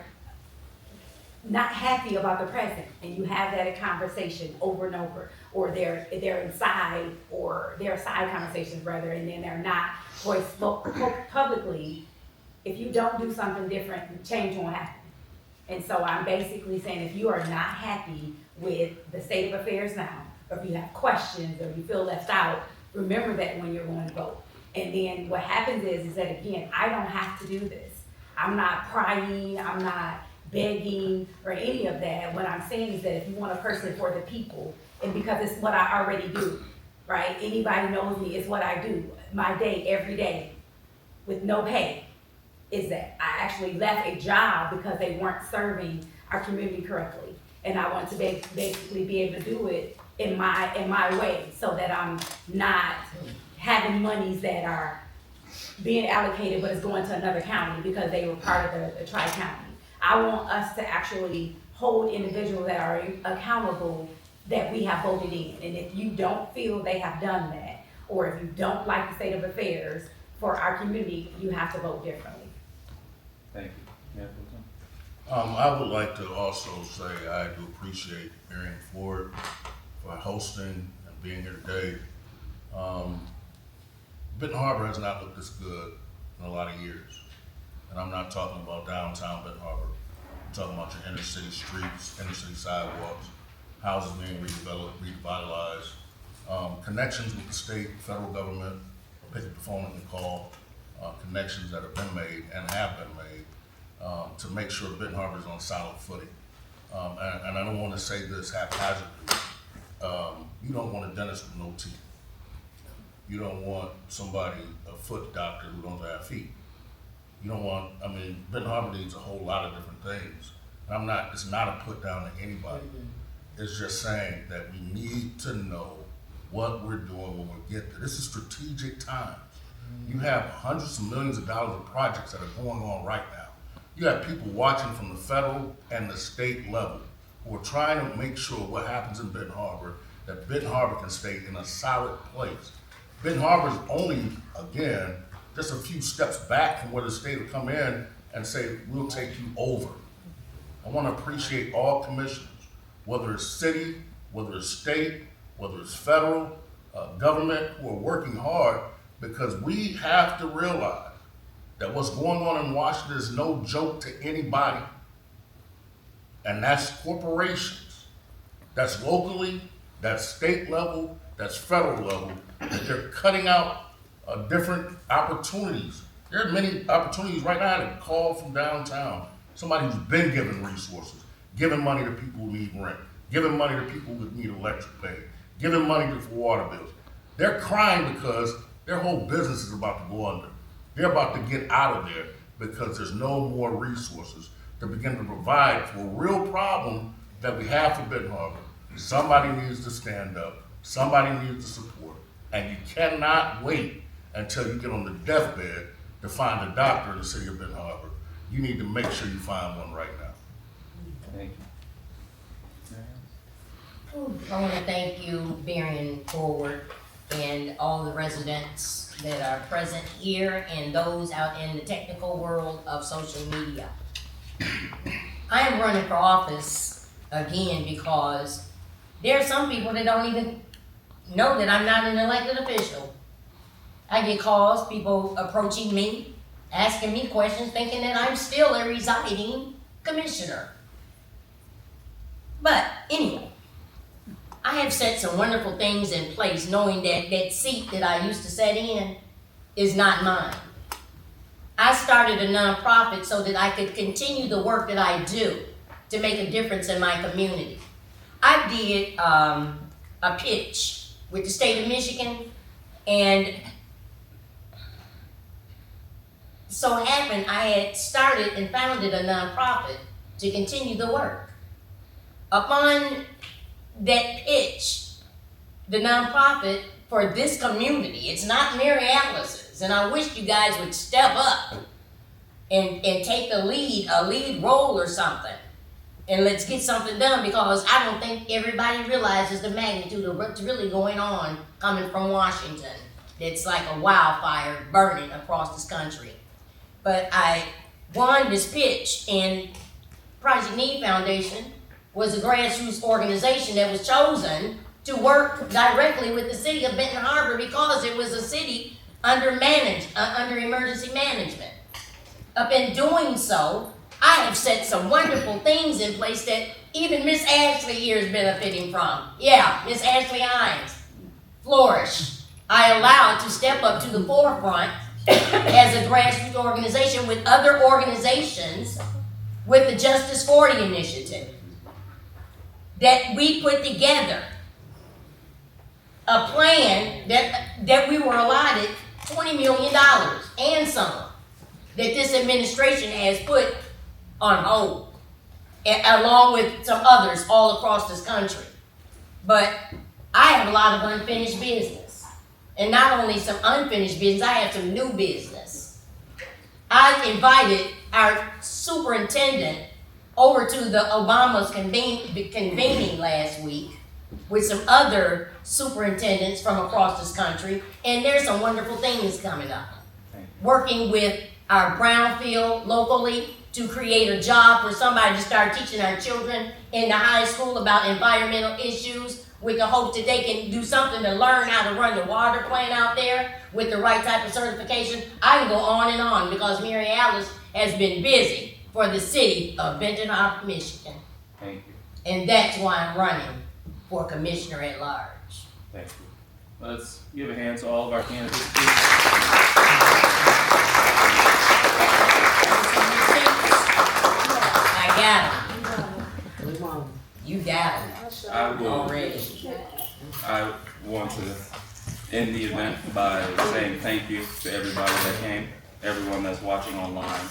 not happy about the present and you have that conversation over and over, or they're inside, or they're side conversations rather, and then they're not voiced publicly, if you don't do something different, change won't happen. And so I'm basically saying, if you are not happy with the state of affairs now, or if you have questions, or you feel left out, remember that when you're going to vote. And then what happens is that, again, I don't have to do this. I'm not prying, I'm not begging, or any of that. What I'm saying is that if you want a person for the people, and because it's what I already do, right? Anybody knows me, it's what I do. My day, every day, with no pay, is that I actually left a job because they weren't serving our community correctly. And I want to basically be able to do it in my way, so that I'm not having monies that are being allocated but it's going to another county because they were part of the tri-county. I want us to actually hold individuals that are accountable that we have voted in. And if you don't feel they have done that, or if you don't like the state of affairs for our community, you have to vote differently. Thank you. Mayor Pro Tem. I would like to also say I do appreciate Berrien Forward for hosting and being here today. Benton Harbor has not looked this good in a lot of years. And I'm not talking about downtown Benton Harbor. I'm talking about your inner city streets, inner city sidewalks, houses being revitalized, connections with the state, federal government, pick up the phone and call, connections that have been made and have been made to make sure Benton Harbor is on solid footing. And I don't want to say this haphazardly. You don't want a dentist with no teeth. You don't want somebody, a foot doctor who don't have feet. You don't want, Benton Harbor needs a whole lot of different things. And it's not a put down to anybody. It's just saying that we need to know what we're doing when we get there. This is strategic times. You have hundreds of millions of dollars of projects that are going on right now. You have people watching from the federal and the state level who are trying to make sure what happens in Benton Harbor, that Benton Harbor can stay in a solid place. Benton Harbor is only, again, just a few steps back from where the state will come in and say, we'll take you over. I want to appreciate all commissioners, whether it's city, whether it's state, whether it's federal, government, who are working hard, because we have to realize that what's going on in Washington is no joke to anybody. And that's corporations. That's locally, that's state level, that's federal level, that they're cutting out different opportunities. There are many opportunities right now to call from downtown. Somebody who's been given resources, giving money to people who need rent, giving money to people who need electric pay, giving money for water bills. They're crying because their whole business is about to go under. They're about to get out of there because there's no more resources to begin to provide for a real problem that we have for Benton Harbor. Somebody needs to stand up. Somebody needs to support. And you cannot wait until you get on the deathbed to find a doctor in the city of Benton Harbor. You need to make sure you find one right now. Thank you. I want to thank you, Berrien Forward, and all the residents that are present here and those out in the technical world of social media. I am running for office again because there are some people that don't even know that I'm not an elected official. I get calls, people approaching me, asking me questions, thinking that I'm still a residing commissioner. But anyway, I have set some wonderful things in place, knowing that that seat that I used to sit in is not mine. I started a nonprofit so that I could continue the work that I do to make a difference in my community. I did a pitch with the state of Michigan, and so happened I had started and founded a nonprofit to continue the work. Upon that pitch, the nonprofit for this community, it's not MaryAlice's, and I wish you guys would step up and take the lead, a lead role or something, and let's get something done, because I don't think everybody realizes the magnitude of what's really going on coming from Washington. It's like a wildfire burning across this country. But I won this pitch, and Project Need Foundation was a grassroots organization that was chosen to work directly with the city of Benton Harbor because it was a city under emergency management. Up in doing so, I have set some wonderful things in place that even Miss Ashley here is benefiting from. Yeah, Miss Ashley Hines, Flourish. I allowed to step up to the forefront as a grassroots organization with other organizations with the Justice 40 initiative that we put together a plan that we were allotted $20 million and some that this administration has put on hold, along with some others all across this country. But I have a lot of unfinished business. And not only some unfinished business, I have some new business. I invited our superintendent over to the Obama's convening last week with some other superintendents from across this country, and there's some wonderful things coming up. Working with our brownfield locally to create a job for somebody to start teaching our children in the high school about environmental issues with the hope that they can do something to learn how to run the water plant out there with the right type of certification. I can go on and on because MaryAlice has been busy for the city of Benton Harbor, Michigan. Thank you. And that's why I'm running for commissioner at large. Thank you. Let's give a hand to all of our candidates, please. I got him. You got him I will. already. I want to end the event by saying thank you to everybody that came, everyone that's watching online.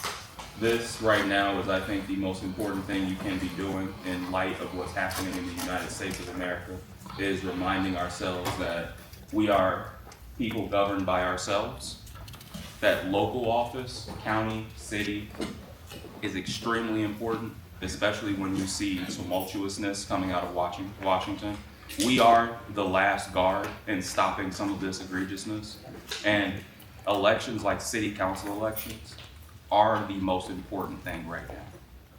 This right now is, I think, the most important thing you can be doing in light of what's happening in the United States of America, is reminding ourselves that we are people governed by ourselves, that local office, county, city, is extremely important, especially when you see tumultuousness coming out of Washington. We are the last guard in stopping some of this egregiousness, and elections like city council elections are the most important thing right now,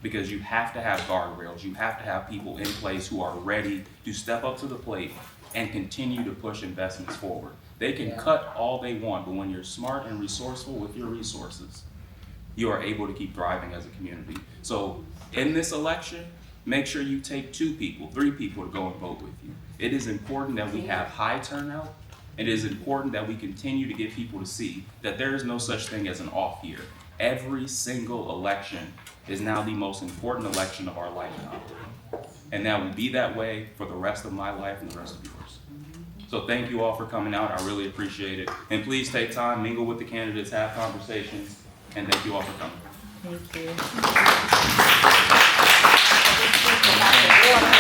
because you have to have guardrails, you have to have people in place who are ready to step up to the plate and continue to push investments forward. They can cut all they want, but when you're smart and resourceful with your resources, you are able to keep thriving as a community. So in this election, make sure you take 2 people, 3 people to go and vote with you. It is important that we have high turnout. It is important that we continue to get people to see that there is no such thing as an off year. Every single election is now the most important election of our lifetime. And that will be that way for the rest of my life and the rest of yours. So thank you all for coming out. I really appreciate it. And please take time, mingle with the candidates, have conversations, and thank you all for coming. Thank you.